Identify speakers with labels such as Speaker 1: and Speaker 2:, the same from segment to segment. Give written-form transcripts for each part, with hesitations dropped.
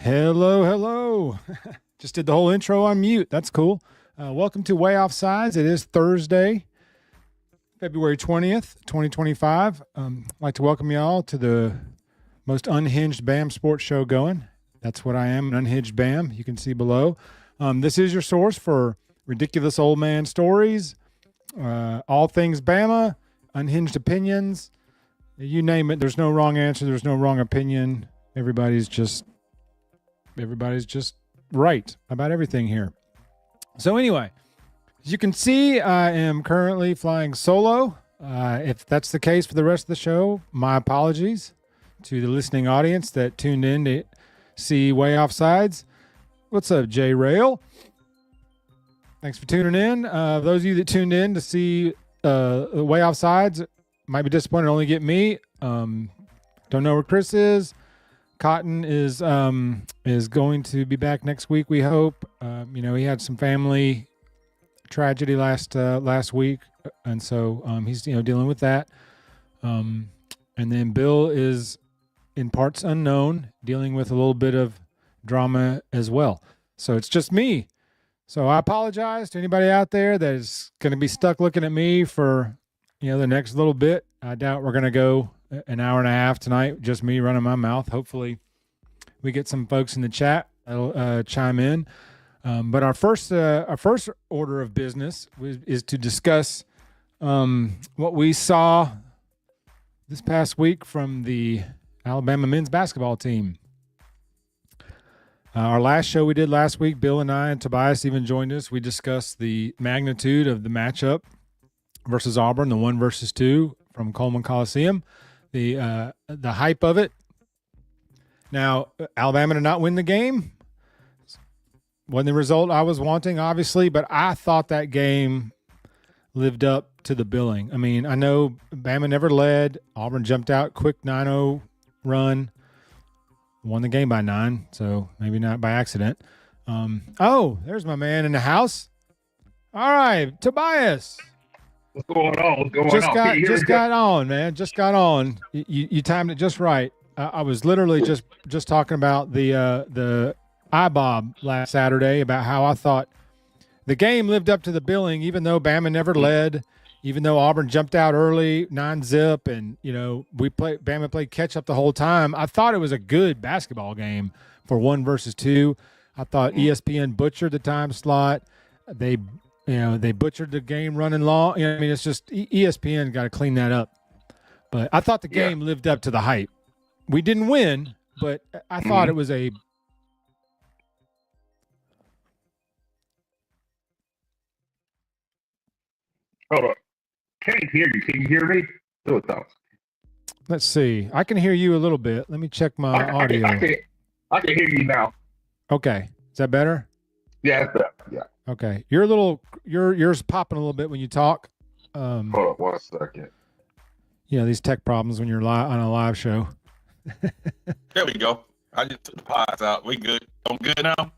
Speaker 1: Hello, hello. Just did the whole intro on mute. That's cool. Welcome to Waaaay Offsides. It is Thursday, February 20th, 2025. I'd like to welcome y'all to the most unhinged BAM sports show going. That's what I am, an unhinged BAM. You can see below. This is your source for ridiculous old man stories, all things Bama, unhinged opinions. You name it. There's no wrong answer. There's no wrong opinion. Everybody's just right about everything here. So anyway, as you can see, I am currently flying solo. If that's the case for the rest of the show, my apologies to the listening audience that tuned in to see Waaaay Offsides. What's up, J Rail? Thanks for tuning in. Those of you that tuned in to see Waaaay Offsides might be disappointed to only get me. Don't know where Chris is. Cotton is going to be back next week, we hope. He had some family tragedy last week, and so he's dealing with that. And then Bill is in parts unknown, dealing with a little bit of drama as well. So it's just me. So I apologize to anybody out there that is going to be stuck looking at me for the next little bit. I doubt we're going to go an hour and a half tonight, just me running my mouth. Hopefully we get some folks in the chat that'll chime in. But our first order of business is to discuss what we saw this past week from the Alabama men's basketball team. Our last show we did last week, Bill and I and Tobias even joined us. We discussed the magnitude of the matchup versus Auburn, the 1 versus 2 from Coleman Coliseum. The hype of it. Now, Alabama did not win the game. Wasn't the result I was wanting, obviously, but I thought that game lived up to the billing. I mean, I know Bama never led. Auburn jumped out, quick 9-0 run. Won the game by 9, so maybe not by accident. There's my man in the house. All right, Tobias.
Speaker 2: What's going on?
Speaker 1: Just got on, man. Just got on. You timed it just right. I was literally just talking about the iBob last Saturday about how I thought the game lived up to the billing, even though Bama never led, even though Auburn jumped out early, 9-zip, and Bama played catch up the whole time. I thought it was a good basketball game for 1 versus 2. I thought ESPN butchered the time slot. They butchered the game running long. It's just ESPN got to clean that up. But I thought the game lived up to the hype. We didn't win, but I thought it was a.
Speaker 2: Hold on. Can't hear you. Can you hear me? Do it though.
Speaker 1: Let's see. I can hear you a little bit. Let me check my audio.
Speaker 2: I can hear you now.
Speaker 1: Okay. Is that better?
Speaker 2: Yeah, it's better. Yeah.
Speaker 1: Okay. Yours popping a little bit when you talk.
Speaker 2: Hold on 1 second.
Speaker 1: These tech problems when you're on a live show.
Speaker 3: There we go. I just took the pods out. We good. I'm good now.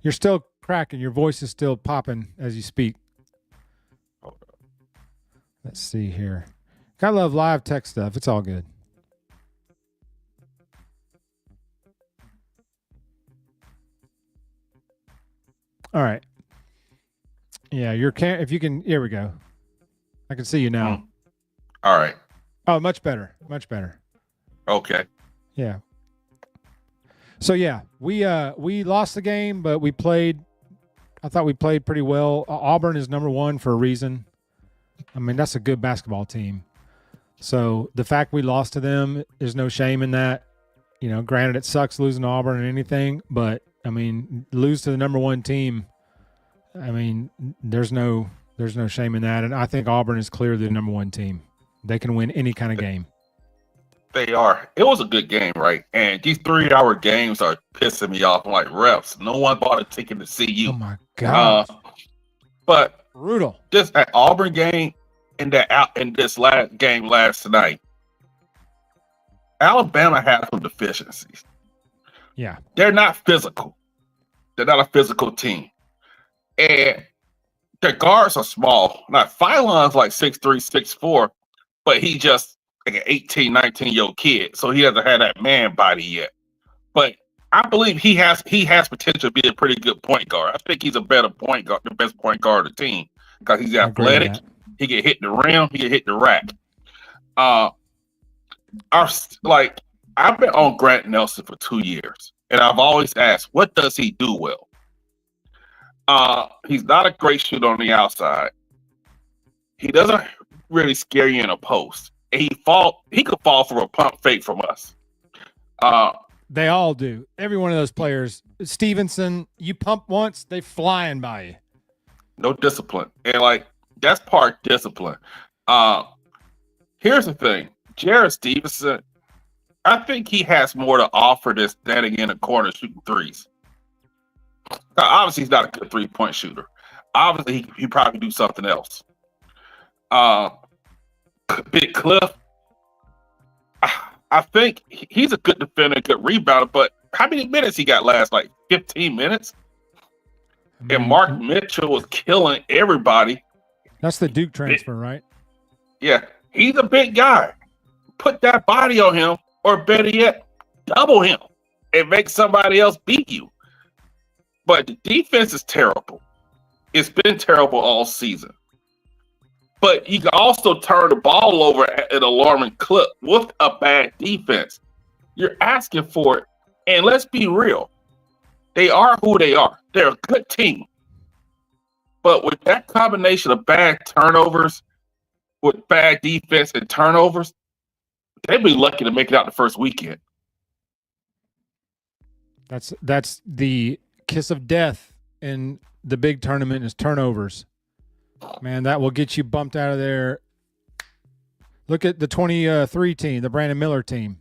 Speaker 1: You're still cracking. Your voice is still popping as you speak. Let's see here. Gotta love live tech stuff. It's all good. All right. Yeah, if you can, here we go. I can see you now.
Speaker 3: All right.
Speaker 1: Oh, much better. Much better.
Speaker 3: Okay.
Speaker 1: Yeah. So yeah, we lost the game, but I thought we played pretty well. Auburn is number 1 for a reason. I mean, that's a good basketball team. So the fact we lost to them, there's no shame in that. Granted it sucks losing to Auburn and anything, but I mean, lose to the number 1 team. I mean, there's no shame in that. And I think Auburn is clearly the number 1 team. They can win any kind of game.
Speaker 3: They are. It was a good game, right? And these 3-hour games are pissing me off. I'm like, refs, no one bought a ticket to see you.
Speaker 1: Oh my God.
Speaker 3: But
Speaker 1: brutal.
Speaker 3: Just that Auburn game and this last game last night, Alabama has some deficiencies.
Speaker 1: Yeah.
Speaker 3: They're not physical. They're not a physical team. And their guards are small. Now, Phylon's like 6'3", 6'4", but he just like an 18, 19-year-old kid, so he doesn't have that man body yet. But I believe he has potential to be a pretty good point guard. I think he's a better point guard, the best point guard of the team, because he's
Speaker 1: I agree with
Speaker 3: athletic.
Speaker 1: that.
Speaker 3: He can hit the rim. He can hit the rack. I've been on Grant Nelson for 2 years, and I've always asked, what does he do well? He's not a great shooter on the outside. He doesn't really scare you in a post. And he could fall for a pump fake from us.
Speaker 1: They all do. Every one of those players. Stevenson, you pump once, they flying by you.
Speaker 3: No discipline. And that's part discipline. Here's the thing. Jared Stevenson, I think he has more to offer than standing in a corner shooting threes. Now, obviously, he's not a good three-point shooter. Obviously, he probably do something else. Big Cliff, I think he's a good defender, good rebounder, but how many minutes he got last? 15 minutes? And Mark Mitchell was killing everybody.
Speaker 1: That's the Duke transfer, right?
Speaker 3: Yeah, he's a big guy. Put that body on him, or better yet, double him and make somebody else beat you. But the defense is terrible. It's been terrible all season. But you can also turn the ball over at an alarming clip with a bad defense. You're asking for it. And let's be real. They are who they are. They're a good team. But with that combination of bad turnovers, with bad defense and turnovers, they'd be lucky to make it out the first weekend.
Speaker 1: That's the kiss of death in the big tournament is turnovers. Man, that will get you bumped out of there. Look at the 23 team, the Brandon Miller team.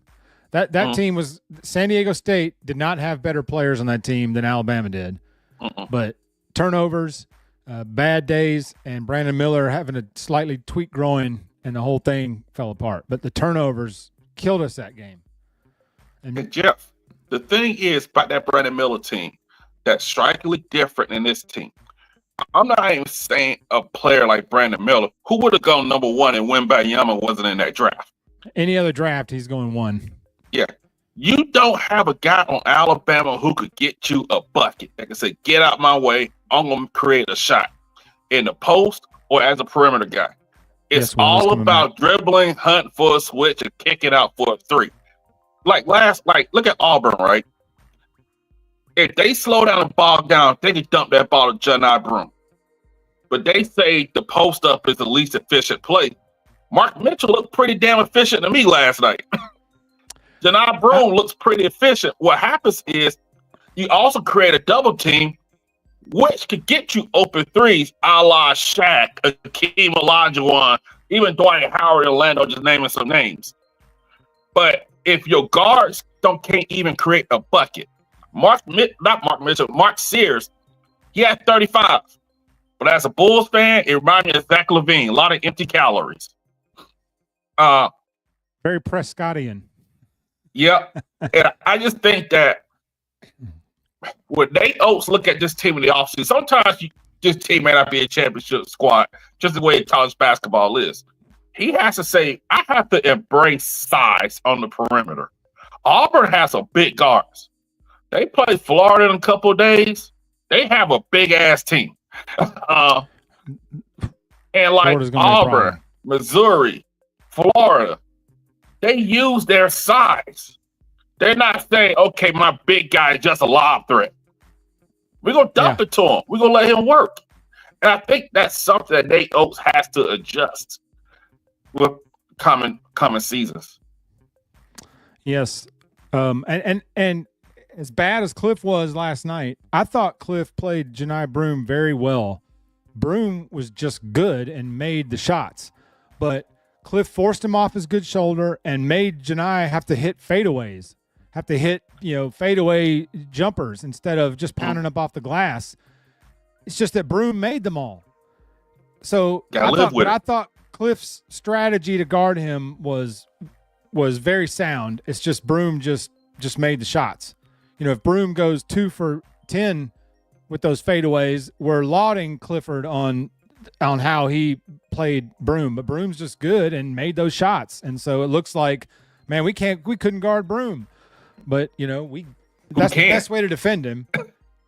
Speaker 1: That team was San Diego State did not have better players on that team than Alabama did. But turnovers, bad days, and Brandon Miller having a slightly tweaked groin, and the whole thing fell apart. But the turnovers killed us that game.
Speaker 3: And Jeff, the thing is about that Brandon Miller team that's strikingly different than this team. I'm not even saying a player like Brandon Miller, who would have gone number one and Wembanyama wasn't in that draft.
Speaker 1: Any other draft, he's going one.
Speaker 3: Yeah. You don't have a guy on Alabama who could get you a bucket that can say, get out my way, I'm going to create a shot in the post or as a perimeter guy. It's all about dribbling, hunting for a switch, and kicking out for a three. Look at Auburn, right? If they slow down and bog down, they can dump that ball to Johni Broome. But they say the post up is the least efficient play. Mark Mitchell looked pretty damn efficient to me last night. Johni Broome looks pretty efficient. What happens is you also create a double team, which could get you open threes, a la Shaq, Akeem Olajuwon, even Dwight Howard and Orlando, just naming some names. But if your guards can't even create a bucket, Mark Sears, he had 35. But as a Bulls fan, it reminded me of Zach LaVine. A lot of empty calories.
Speaker 1: Very Prescottian.
Speaker 3: Yep. And I just think that when Nate Oates look at this team in the offseason, sometimes this team may not be a championship squad, just the way college basketball is. He has to say, I have to embrace size on the perimeter. Auburn has some big guards. They play Florida in a couple of days. They have a big-ass team. And Auburn, Missouri, Florida, they use their size. They're not saying, okay, my big guy is just a lob threat. We're going to dump it to him. We're going to let him work. And I think that's something that Nate Oates has to adjust with coming seasons.
Speaker 1: Yes. And as bad as Cliff was last night, I thought Cliff played Johni Broome very well. Broome was just good and made the shots. But Cliff forced him off his good shoulder and made Johni have to hit fadeaways, have to hit, fadeaway jumpers instead of just pounding up off the glass. It's just that Broome made them all. So I thought Cliff's strategy to guard him was very sound. It's just Broome just made the shots. If Broome goes 2 for 10 with those fadeaways, we're lauding Clifford on how he played Broome, but Broome's just good and made those shots. And so it looks like, man, we couldn't guard Broome, but we That's the best way to defend him.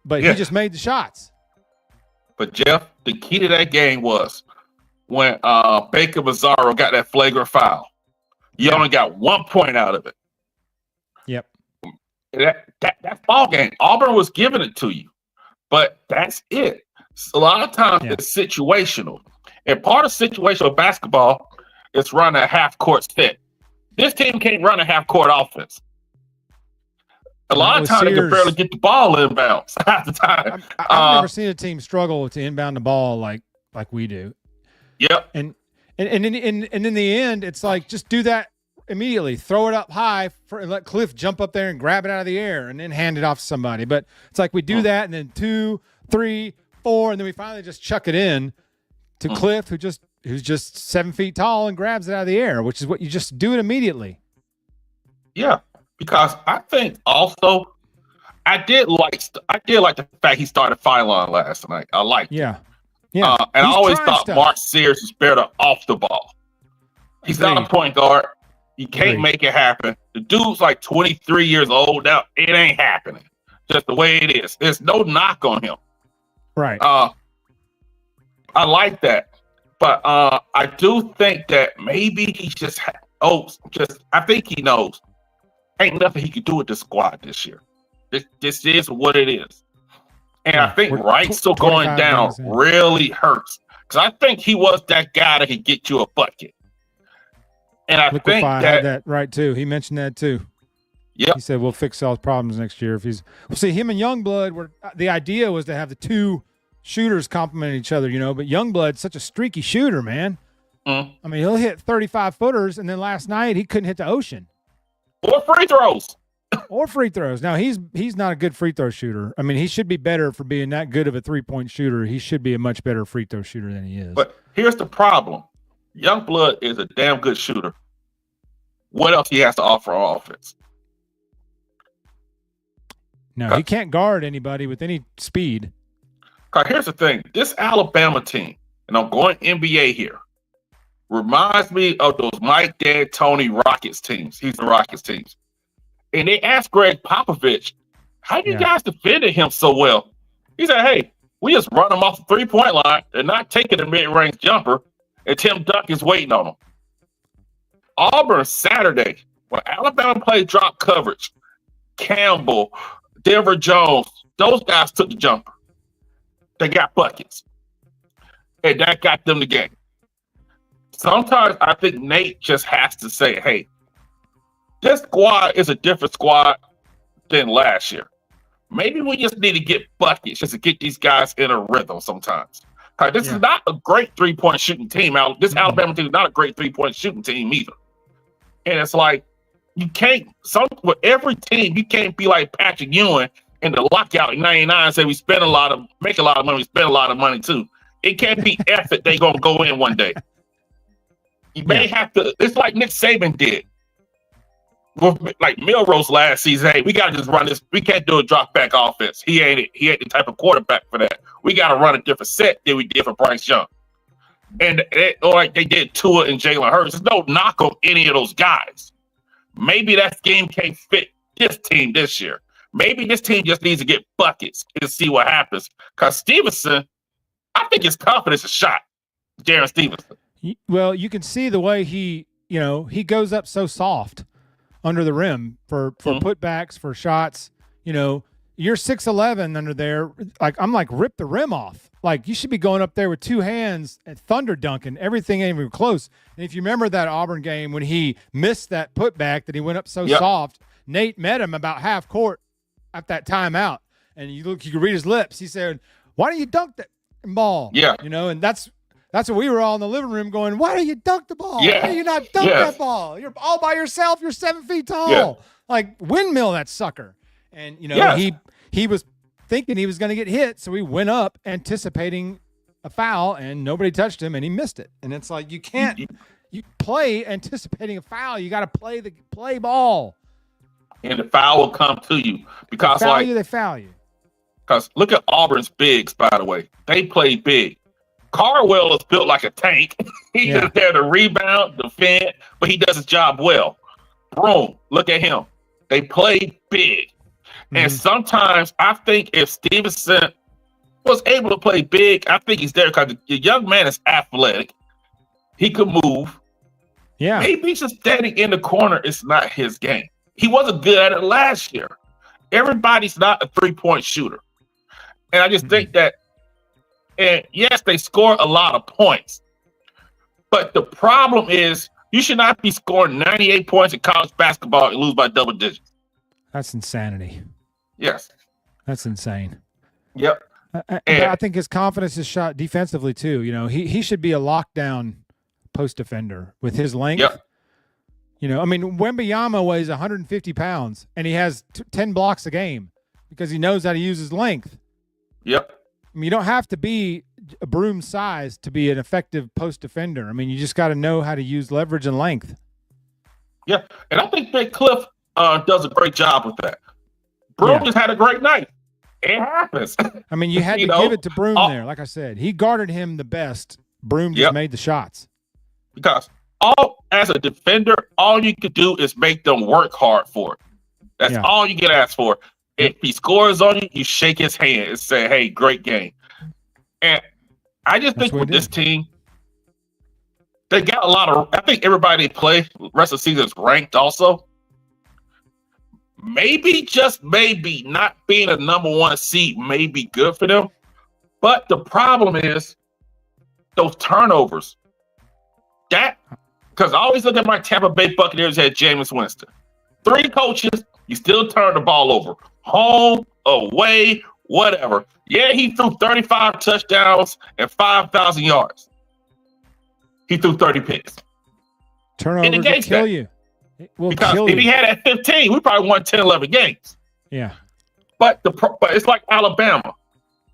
Speaker 1: But he just made the shots.
Speaker 3: But Jeff, the key to that game was when Baker Mazzaro got that flagrant foul. You only got 1 point out of it.
Speaker 1: Yep.
Speaker 3: That ball game, Auburn was giving it to you, but that's it. A lot of times it's situational, and part of situational basketball is run a half court set. This team can't run a half court offense. A lot of times they can barely get the ball inbounds half the time.
Speaker 1: I've never seen a team struggle to inbound the ball like we do.
Speaker 3: Yep.
Speaker 1: And in the end, it's like just do that immediately. Throw it up high and let Cliff jump up there and grab it out of the air and then hand it off to somebody. But it's like we do that and then 2, 3, 4, and then we finally just chuck it in to Cliff, who's just 7 feet tall and grabs it out of the air, which is what you just do it immediately.
Speaker 3: Yeah. Because I think also I did like the fact he started Phylon last night. I liked it.
Speaker 1: Yeah.
Speaker 3: And I always thought Mark Sears was better off the ball. He's not a point guard. He can't make it happen. The dude's like 23 years old now. It ain't happening. Just the way it is. There's no knock on him.
Speaker 1: Right.
Speaker 3: I like that. But I do think that maybe he I think he knows. Ain't nothing he could do with the squad this year. This is what it is. And I think Wright still going down really hurts. Because I think he was that guy that could get you a bucket. And I think
Speaker 1: had that right too. He mentioned that too.
Speaker 3: Yeah.
Speaker 1: He said we'll fix all his problems next year if he's. Well, see, him and Youngblood the idea was to have the two shooters complement each other, But Youngblood's such a streaky shooter, man. I mean, he'll hit 35-footers, and then last night he couldn't hit the ocean.
Speaker 3: Or free throws. Now
Speaker 1: he's not a good free throw shooter. I mean, he should be better for being that good of a 3-point shooter. He should be a much better free throw shooter than he is.
Speaker 3: But here's the problem: Youngblood is a damn good shooter. What else he has to offer on offense?
Speaker 1: No, he can't guard anybody with any speed.
Speaker 3: Here's the thing: this Alabama team, and I'm going NBA here, reminds me of those Mike D'Antoni Rockets teams. He's the Rockets teams. And they asked Greg Popovich, how do you guys defended him so well? He said, hey, we just run him off the 3-point line. They're not taking a mid-range jumper, and Tim Duncan is waiting on them. Auburn Saturday, when Alabama played drop coverage, Campbell, Denver Jones, those guys took the jumper. They got buckets. And that got them the game. Sometimes I think Nate just has to say, hey, this squad is a different squad than last year. Maybe we just need to get buckets just to get these guys in a rhythm sometimes. This is not a great 3-point shooting team. This Alabama team is not a great 3-point shooting team either. And it's like, you can't, with every team, you can't be like Patrick Ewing in the lockout in 99 and say we spend make a lot of money, we spend a lot of money too. It can't be effort they going to go in one day. You may have to, it's like Nick Saban did. Like Milrose last season, hey, we got to just run this. We can't do a drop back offense. He ain't the type of quarterback for that. We got to run a different set than we did for Bryce Young. And like they did Tua and Jalen Hurts. There's no knock on any of those guys. Maybe that scheme can't fit this team this year. Maybe this team just needs to get buckets and see what happens. Because Stevenson, I think his confidence is shot. Darren Stevenson.
Speaker 1: Well, you can see the way he goes up so soft under the rim for putbacks, for shots. You're 6'11" under there. I'm like, rip the rim off. Like, you should be going up there with two hands and thunder dunking. Everything ain't even close. And if you remember that Auburn game when he missed that putback that he went up so soft, Nate met him about half court at that timeout. And you could read his lips. He said, why don't you dunk that ball?
Speaker 3: Yeah.
Speaker 1: And that's what we were all in the living room going, why don't you dunk the ball?
Speaker 3: Yeah.
Speaker 1: Why do you not dunk that ball? You're all by yourself. You're 7 feet tall.
Speaker 3: Yeah.
Speaker 1: Like, windmill that sucker. And, he was thinking he was going to get hit, so he went up anticipating a foul, and nobody touched him, and he missed it. And it's like, you can't you play anticipating a foul. You got to play ball.
Speaker 3: And the foul will come to you. Because
Speaker 1: they foul you.
Speaker 3: Because look at Auburn's bigs, by the way. They play big. Carwell is built like a tank. He's just there to rebound, defend, but he does his job well. Broom, look at him. They play big. And sometimes I think if Stevenson was able to play big, I think he's there because the young man is athletic. He could move.
Speaker 1: Yeah.
Speaker 3: Maybe just standing in the corner is not his game. He wasn't good at it last year. Everybody's not a 3-point shooter. And I just think that, and yes, they score a lot of points. But the problem is you should not be scoring 98 points in college basketball and lose by double digits.
Speaker 1: That's insanity.
Speaker 3: Yes.
Speaker 1: That's insane.
Speaker 3: Yep.
Speaker 1: But I think his confidence is shot defensively too. You know, he should be a lockdown post defender with his length.
Speaker 3: Yep.
Speaker 1: You know, I mean, Wembanyama weighs 150 pounds and he has 10 blocks a game because he knows how to use his length.
Speaker 3: Yep.
Speaker 1: I mean, you don't have to be a broom size to be an effective post defender. I mean, you just got to know how to use leverage and length.
Speaker 3: Yeah, and I think Big Cliff does a great job with that. Broom just had a great night. It happens.
Speaker 1: I mean, you had to give it to Broom there. Like I said, he guarded him the best. Broom just made the shots.
Speaker 3: Because as a defender, all you could do is make them work hard for it. That's all you get asked for. If he scores on you, you shake his hand and say, hey, great game. And I just think with this team, they got a lot of, I think everybody they play rest of the season is ranked also. Maybe, just maybe, not being a number 1 seed may be good for them. But the problem is those turnovers. Because I always look at my Tampa Bay Buccaneers had Jameis Winston. 3 coaches, you still turn the ball over. Home, away, whatever. Yeah, he threw 35 touchdowns and 5,000 yards. He threw 30 picks.
Speaker 1: Turnovers will kill you. It will
Speaker 3: because
Speaker 1: kill
Speaker 3: if
Speaker 1: you.
Speaker 3: he had at 15, we probably won 10, 11 games.
Speaker 1: Yeah.
Speaker 3: But it's like Alabama,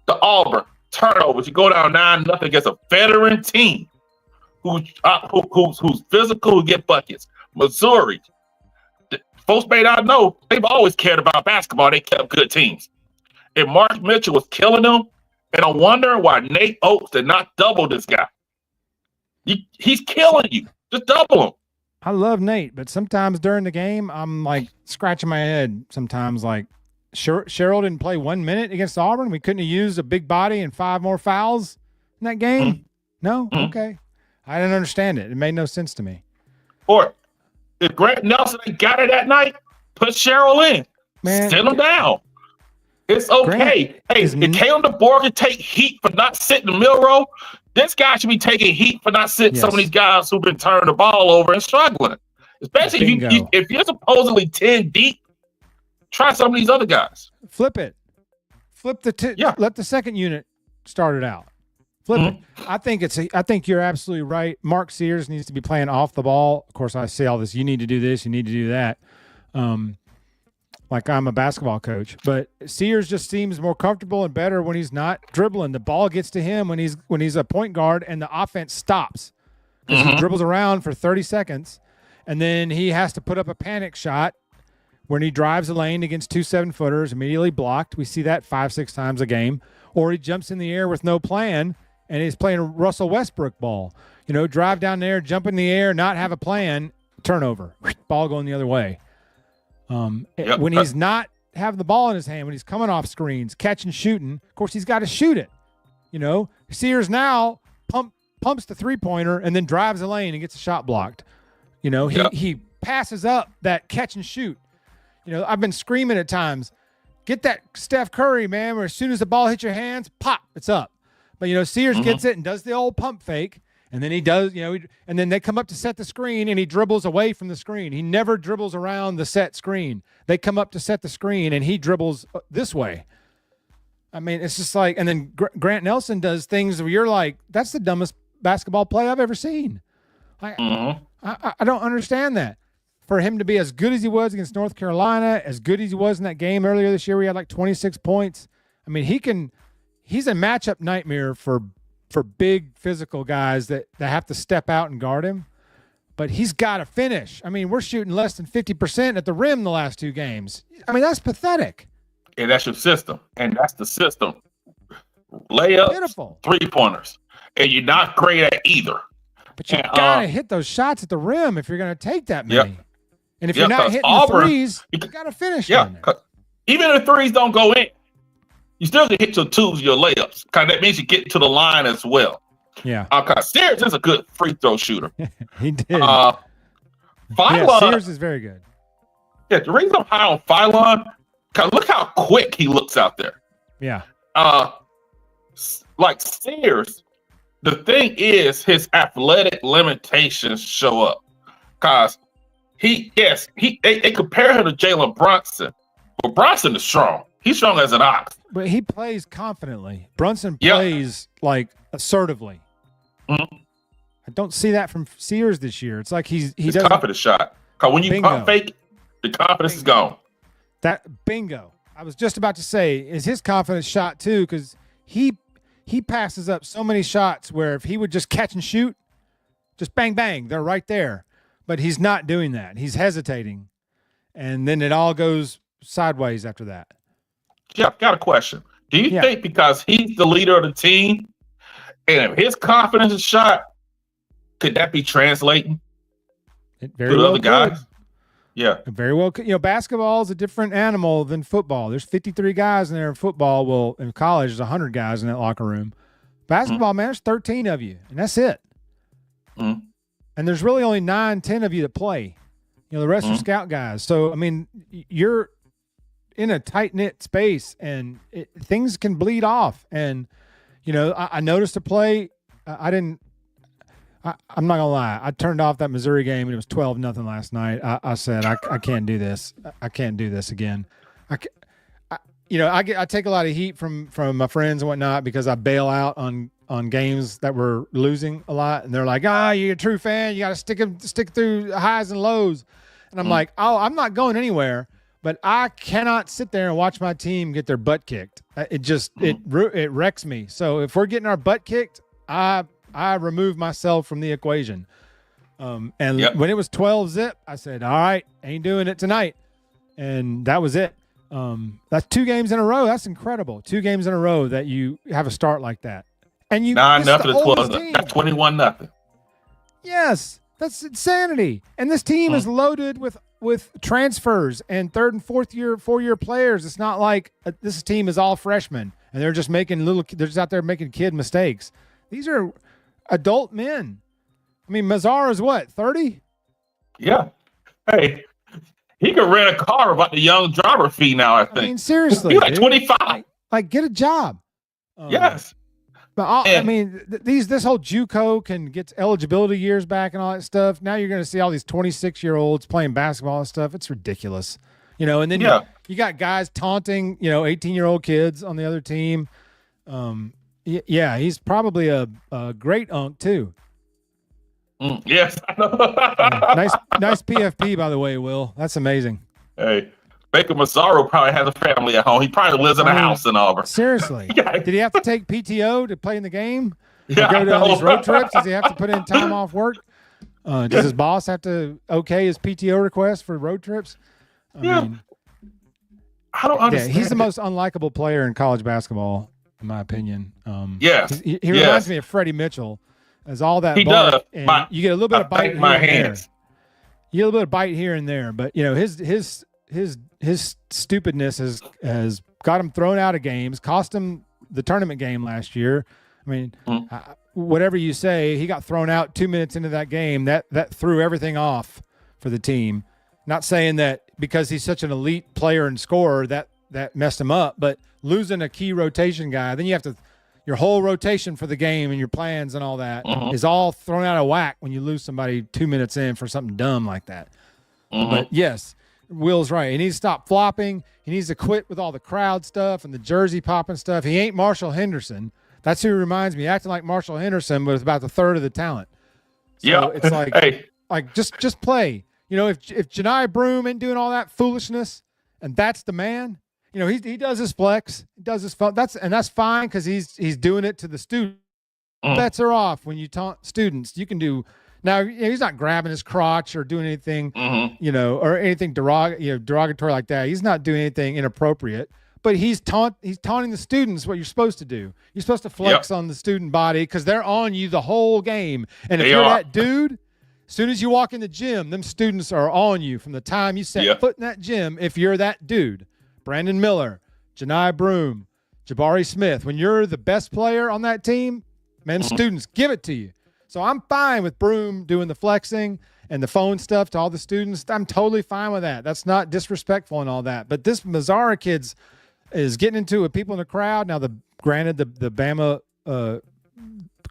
Speaker 3: the Auburn turnovers. You go down 9-0 against a veteran team who's physical, who get buckets. Missouri, folks may not know, they've always cared about basketball. They kept good teams. And Mark Mitchell was killing them. And I'm wondering why Nate Oates did not double this guy. He's killing you. Just double him.
Speaker 1: I love Nate, but sometimes during the game, I'm like scratching my head. Sometimes like Cheryl didn't play 1 minute against Auburn. We couldn't have used a big body and 5 more fouls in that game.
Speaker 3: Mm-hmm.
Speaker 1: No? Okay. I didn't understand it. It made no sense to me.
Speaker 3: Or if Grant Nelson ain't got it that night, put Cheryl in.
Speaker 1: Man,
Speaker 3: sit him down. It's okay. If Caleb DeBoer can take heat for not sitting the middle row, this guy should be taking heat for not sitting some of these guys who've been turning the ball over and struggling. Especially if you're supposedly 10 deep, try some of these other guys.
Speaker 1: Flip it. Flip let the second unit start it out. Flip it. I think you're absolutely right. Mark Sears needs to be playing off the ball. Of course, I say all this. You need to do this. You need to do that. Like I'm a basketball coach, but Sears just seems more comfortable and better when he's not dribbling. The ball gets to him when he's a point guard, and the offense stops because he dribbles around for 30 seconds, and then he has to put up a panic shot when he drives the lane against 2 7-footers, immediately blocked. We see that 5-6 times a game. Or he jumps in the air with no plan, and he's playing Russell Westbrook ball. You know, drive down there, jump in the air, not have a plan, turnover, ball going the other way. When he's not having the ball in his hand, when he's coming off screens, catching, shooting, of course, he's got to shoot it. You know, Sears now pumps the 3-pointer and then drives the lane and gets a shot blocked. You know, he passes up that catch and shoot. You know, I've been screaming at times, get that Steph Curry, man, where as soon as the ball hits your hands, pop, it's up. But, you know, Sears gets it and does the old pump fake. And then he does, you know, and then they come up to set the screen and he dribbles away from the screen. He never dribbles around the set screen. They come up to set the screen and he dribbles this way. I mean, it's just like, and then Grant Nelson does things where you're like, that's the dumbest basketball play I've ever seen. I don't understand that. For him to be as good as he was against North Carolina, as good as he was in that game earlier this year, we had like 26 points. I mean, he's a matchup nightmare for big physical guys that have to step out and guard him. But he's got to finish. I mean, we're shooting less than 50% at the rim the last 2 games. I mean, that's pathetic.
Speaker 3: And that's your system. And that's the system. Layups, 3-pointers. And you're not great at either.
Speaker 1: But you got to hit those shots at the rim if you're going to take that many. And if you're not hitting the threes, you got to finish.
Speaker 3: Yeah, even if threes don't go in, you still can hit your twos, your layups. Cause that means you get to the line as well.
Speaker 1: Yeah.
Speaker 3: Cause Sears is a good free throw shooter.
Speaker 1: He did.
Speaker 3: Phylon,
Speaker 1: Sears is very good.
Speaker 3: Yeah, the reason I'm high on Phylon, cause look how quick he looks out there.
Speaker 1: Yeah.
Speaker 3: Like Sears, the thing is his athletic limitations show up. Cause they compare him to Jalen Brunson, but Brunson is strong. He's strong as an ox.
Speaker 1: But he plays confidently. Brunson plays like assertively.
Speaker 3: Mm-hmm.
Speaker 1: I don't see that from Sears this year. It's like he
Speaker 3: does
Speaker 1: doesn't.
Speaker 3: Confident shot. Cause when you pump fake, the confidence is gone.
Speaker 1: That bingo. I was just about to say, is his confidence shot too? Because he passes up so many shots where if he would just catch and shoot, just bang bang, they're right there. But he's not doing that. He's hesitating, and then it all goes sideways after that.
Speaker 3: Yeah, got a question. Do you think because he's the leader of the team, and if his confidence is shot, could that be translating
Speaker 1: It very
Speaker 3: to the
Speaker 1: well
Speaker 3: other guys? Yeah.
Speaker 1: Very well. Basketball is a different animal than football. There's 53 guys in there in football. Well, in college, there's 100 guys in that locker room. Basketball, man, there's 13 of you, and that's it.
Speaker 3: Mm-hmm.
Speaker 1: And there's really only 9, 10 of you that play. The rest are scout guys. So, I mean, you're in a tight-knit space, and things can bleed off. And, I noticed a play. I'm not going to lie. I turned off that Missouri game, and it was 12-0 last night. I said, I can't do this. I can't do this again. I take a lot of heat from my friends and whatnot because I bail out on games that we're losing a lot. And they're like, you're a true fan. You got to stick through highs and lows. And I'm like, I'm not going anywhere, but I cannot sit there and watch my team get their butt kicked. It wrecks me. So if we're getting our butt kicked, I remove myself from the equation. When it was 12-0, I said, all right, ain't doing it tonight. And that was it. That's 2 games in a row. That's incredible. 2 games in a row that you have a start like that. And you
Speaker 3: 9-0 to 12. That's 21-0.
Speaker 1: Yes, that's insanity. And this team is loaded with transfers and 3rd and 4-year players. It's not like this team is all freshmen and they're just they're just out there making kid mistakes. These are adult men. I mean, Mazzara is what, 30?
Speaker 3: Yeah. Hey, he could rent a car about the young driver fee now, I think.
Speaker 1: I mean, seriously.
Speaker 3: He's like 25.
Speaker 1: Like, get a job.
Speaker 3: Yes.
Speaker 1: But this whole JUCO can get eligibility years back and all that stuff. Now you're going to see all these 26-year-olds playing basketball and stuff. It's ridiculous. And then you got guys taunting, 18-year-old kids on the other team. He's probably a great unk too.
Speaker 3: Yes.
Speaker 1: Nice PFP, by the way, Will. That's amazing.
Speaker 3: Hey, Baker Mazzaro probably has a family at home. He probably lives in a house in Auburn.
Speaker 1: Seriously. Did he have to take PTO to play in the game?
Speaker 3: Yeah,
Speaker 1: go to all these road trips? Does he have to put in time off work? Does his boss have to okay his PTO request for road trips? I mean,
Speaker 3: I don't understand.
Speaker 1: He's the most unlikable player in college basketball, in my opinion.
Speaker 3: Yes.
Speaker 1: He reminds me of Freddie Mitchell. As all that
Speaker 3: he
Speaker 1: bark,
Speaker 3: does.
Speaker 1: And you get a little bit of bite here
Speaker 3: my
Speaker 1: and
Speaker 3: hands.
Speaker 1: there. You get a little bit of bite here and there, but his stupidness has got him thrown out of games, cost him the tournament game last year. I mean, whatever you say, he got thrown out 2 minutes into that game. That threw everything off for the team. Not saying that because he's such an elite player and scorer that messed him up, but losing a key rotation guy, then you have to your whole rotation for the game and your plans and all that is all thrown out of whack when you lose somebody 2 minutes in for something dumb like that. But yes, Will's right. He needs to stop flopping. He needs to quit with all the crowd stuff and the jersey popping stuff. He ain't Marshall Henderson. That's who he reminds me, acting like Marshall Henderson, but with about the third of the talent. So it's like just play. If Janai Broome ain't doing all that foolishness and that's the man, he does his flex, he does his fun. That's fine because he's doing it to the student. Bets are off when you taunt students. You can do now. He's not grabbing his crotch or doing anything, or anything derogatory like that. He's not doing anything inappropriate. But he's taunting the students. What you're supposed to do. You're supposed to flex on the student body because they're on you the whole game. And if you're that dude, as soon as you walk in the gym, them students are on you from the time you set foot in that gym. If you're that dude. Brandon Miller, Janai Broom, Jabari Smith. When you're the best player on that team, man, students give it to you. So I'm fine with Broom doing the flexing and the phone stuff to all the students. I'm totally fine with that. That's not disrespectful and all that. But this Mazzara kid's is getting into it with people in the crowd. Now, granted, the Bama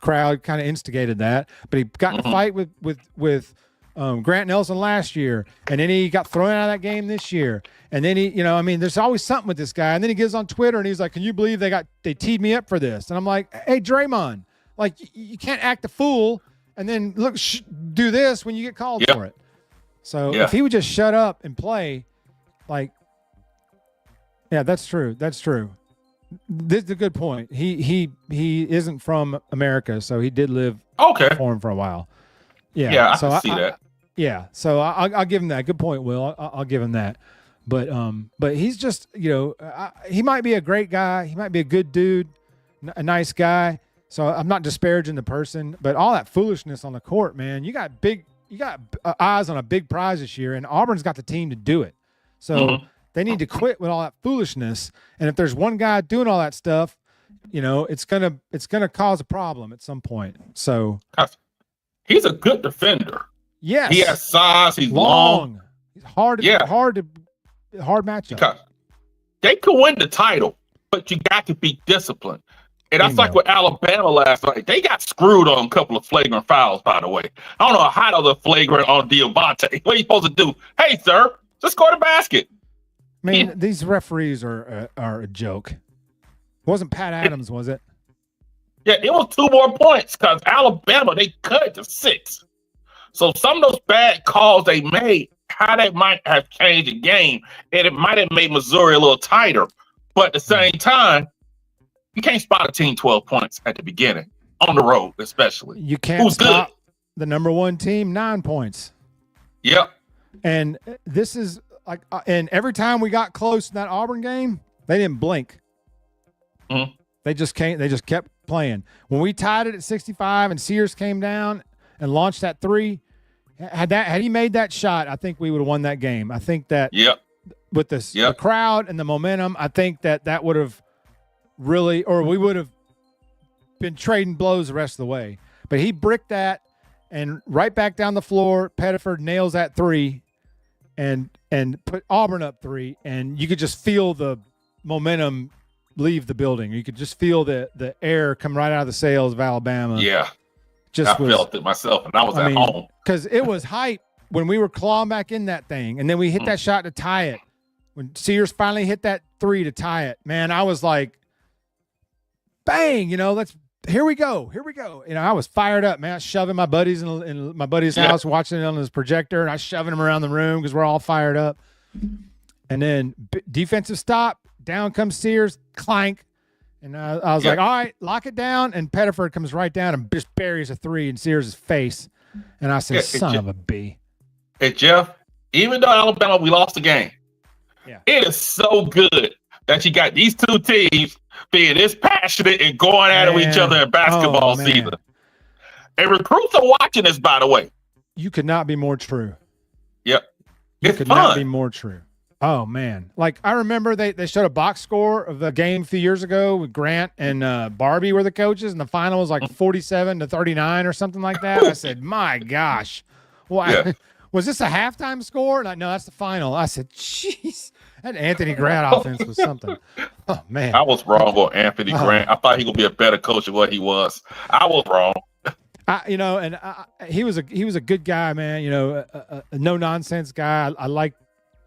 Speaker 1: crowd kind of instigated that, but he got in a fight with Grant Nelson last year, and then he got thrown out of that game this year. And then there's always something with this guy. And then he gets on Twitter and he's like, "Can you believe they teed me up for this?" And I'm like, "Hey, Draymond, like you can't act a fool and then do this when you get called for it." So if he would just shut up and play, like, yeah, that's true. That's true. This is a good point. He isn't from America, so he did live foreign for a while. Yeah,
Speaker 3: I can see that.
Speaker 1: Yeah, so I'll give him that. Good point, Will. I'll give him that. But he's just, he might be a great guy. He might be a good dude, a nice guy. So I'm not disparaging the person, but all that foolishness on the court, man. You got eyes on a big prize this year, and Auburn's got the team to do it. So they need to quit with all that foolishness. And if there's one guy doing all that stuff, it's gonna cause a problem at some point. So
Speaker 3: he's a good defender.
Speaker 1: Yes,
Speaker 3: he has size. He's long.
Speaker 1: He's hard matchup.
Speaker 3: Because they could win the title, but you got to be disciplined. And that's like with Alabama last night. They got screwed on a couple of flagrant fouls, by the way. I don't know how the flagrant on Diabate. What are you supposed to do? Hey, sir, just score the basket.
Speaker 1: Man, these referees are a joke. It wasn't Pat Adams, was it?
Speaker 3: Yeah, it was 2 more points because Alabama, they cut it to 6. So some of those bad calls they made, how they might have changed the game, and it might have made Missouri a little tighter. But at the same time, you can't spot a team 12 points at the beginning, on the road especially.
Speaker 1: You can't spot the number 1 team 9 points.
Speaker 3: Yep.
Speaker 1: And this is like, and every time we got close in that Auburn game, they didn't blink. They just kept playing. When we tied it at 65 and Sears came down and launched that 3, had he made that shot, I think we would have won that game. I think that with the crowd and the momentum, I think that would have really, or we would have been trading blows the rest of the way. But he bricked that and right back down the floor. Pettiford nails that 3 and put Auburn up 3, and you could just feel the momentum leave the building. You could just feel the air come right out of the sails of Alabama.
Speaker 3: Yeah. I felt it myself, and I was at home.
Speaker 1: Because it was hype when we were clawing back in that thing, and then we hit that shot to tie it. When Sears finally hit that 3 to tie it, man, I was like, bang, here we go. I was fired up, man. I was shoving my buddies in my buddy's house, watching it on his projector, and I was shoving them around the room because we're all fired up. And then defensive stop, down comes Sears, clank. And I was like, all right, lock it down. And Pettiford comes right down and just buries a 3 in Sears' face. And I said, son of a B.
Speaker 3: Hey, Jeff, even though Alabama, we lost the game, it is so good that you got these 2 teams being this passionate and going at each other in basketball season. And recruits are watching this, by the way.
Speaker 1: You could not be more true.
Speaker 3: Yep.
Speaker 1: It could not be more true. Oh, man. Like, I remember they showed a box score of the game a few years ago with Grant and Barbie were the coaches, and the final was like 47-39 or something like that. I said, my gosh. Was this a halftime score? And no, that's the final. I said, jeez. That Anthony Grant offense was something. Oh, man.
Speaker 3: I was wrong on Anthony Grant. I thought he would be a better coach than what he was. I was wrong.
Speaker 1: He was a good guy, man. A no-nonsense guy. I liked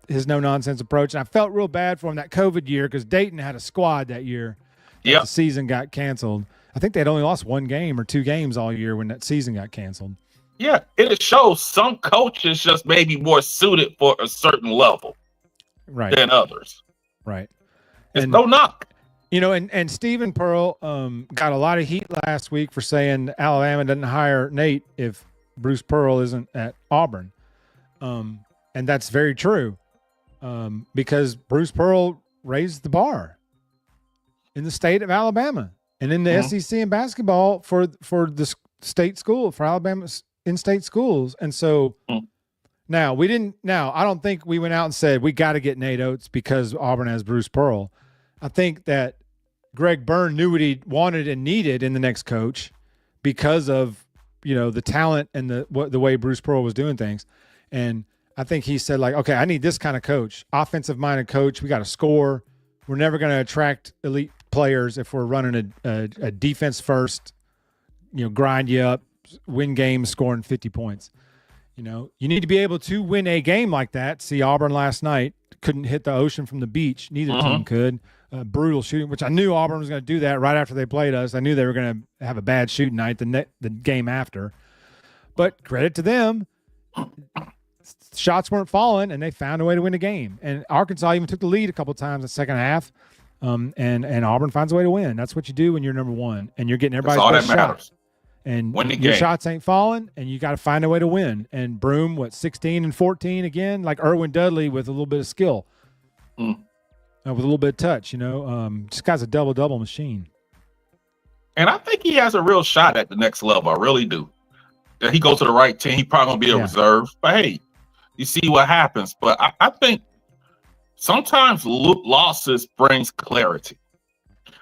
Speaker 1: his no-nonsense approach. And I felt real bad for him that COVID year because Dayton had a squad that year. The season got canceled. I think they'd only lost 1 game or 2 games all year when that season got canceled.
Speaker 3: Yeah, it shows some coaches just maybe more suited for a certain level than others.
Speaker 1: Right.
Speaker 3: It's no knock.
Speaker 1: And Stephen Pearl got a lot of heat last week for saying Alabama doesn't hire Nate if Bruce Pearl isn't at Auburn. And that's very true. Because Bruce Pearl raised the bar in the state of Alabama and in the SEC in basketball for the state school, for Alabama's in-state schools. And so, Now, I don't think we went out and said we got to get Nate Oates because Auburn has Bruce Pearl. I think that Greg Byrne knew what he wanted and needed in the next coach because of, the talent and the way Bruce Pearl was doing things. And I think he said, like, okay, I need this kind of coach, offensive-minded coach. We got to score. We're never going to attract elite players if we're running a defense first, grind you up, win games, scoring 50 points. You need to be able to win a game like that. See, Auburn last night couldn't hit the ocean from the beach. Neither team could. Brutal shooting, which I knew Auburn was going to do that right after they played us. I knew they were going to have a bad shooting night the game after. But credit to them. Shots weren't falling, and they found a way to win the game. And Arkansas even took the lead a couple of times in the second half. And Auburn finds a way to win. That's what you do when you're number one, and you're getting everybody's best shot. And your shots ain't falling, and you got to find a way to win. And Broome, 16 and 14 again, like Erwin Dudley with a little bit of skill, with a little bit of touch. This guy's a double machine.
Speaker 3: And I think he has a real shot at the next level. I really do. If he goes to the right team, he probably gonna be a reserve. But hey, you see what happens. But I think sometimes losses brings clarity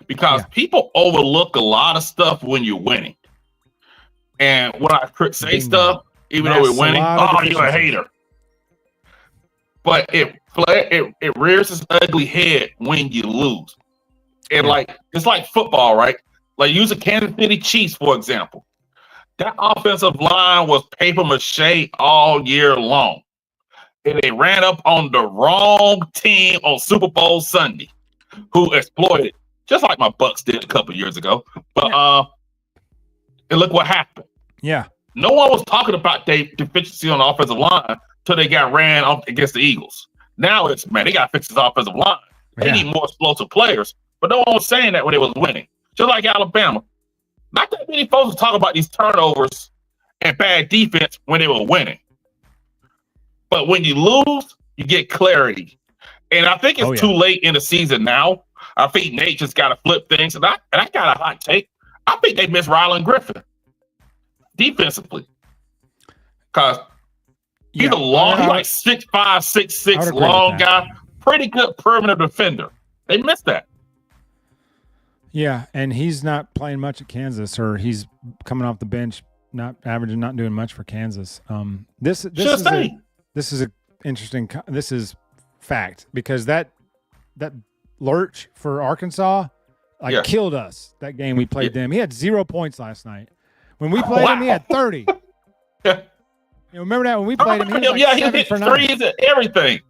Speaker 3: because people overlook a lot of stuff when you're winning. And when I say stuff, even though we're winning, you're a hater. But it rears its ugly head when you lose. And it's like football, right? Like use the Kansas City Chiefs, for example. That offensive line was paper mache all year long. And they ran up on the wrong team on Super Bowl Sunday, who exploited, just like my Bucks did a couple years ago. But and look what happened.
Speaker 1: Yeah.
Speaker 3: No one was talking about their deficiency on the offensive line until they got ran off against the Eagles. Now it's, they got to fix this offensive line. They need more explosive players. But no one was saying that when they was winning. Just like Alabama. Not that many folks were talking about these turnovers and bad defense when they were winning. But when you lose, you get clarity. And I think it's too late in the season now. I think Nate just got to flip things. And I got a hot take. I think they miss Rylan Griffin defensively. Because he's a long, he's like 6'5", 6'6", long guy. Pretty good perimeter defender. They missed that.
Speaker 1: Yeah, and he's not playing much at Kansas, or he's coming off the bench, not averaging, not doing much for Kansas. This is a interesting. This is fact because that lurch for Arkansas killed us. That game we played them. He had 0 points last night. When we played him, he had 30. Remember that when we played him? He
Speaker 3: hit threes and everything.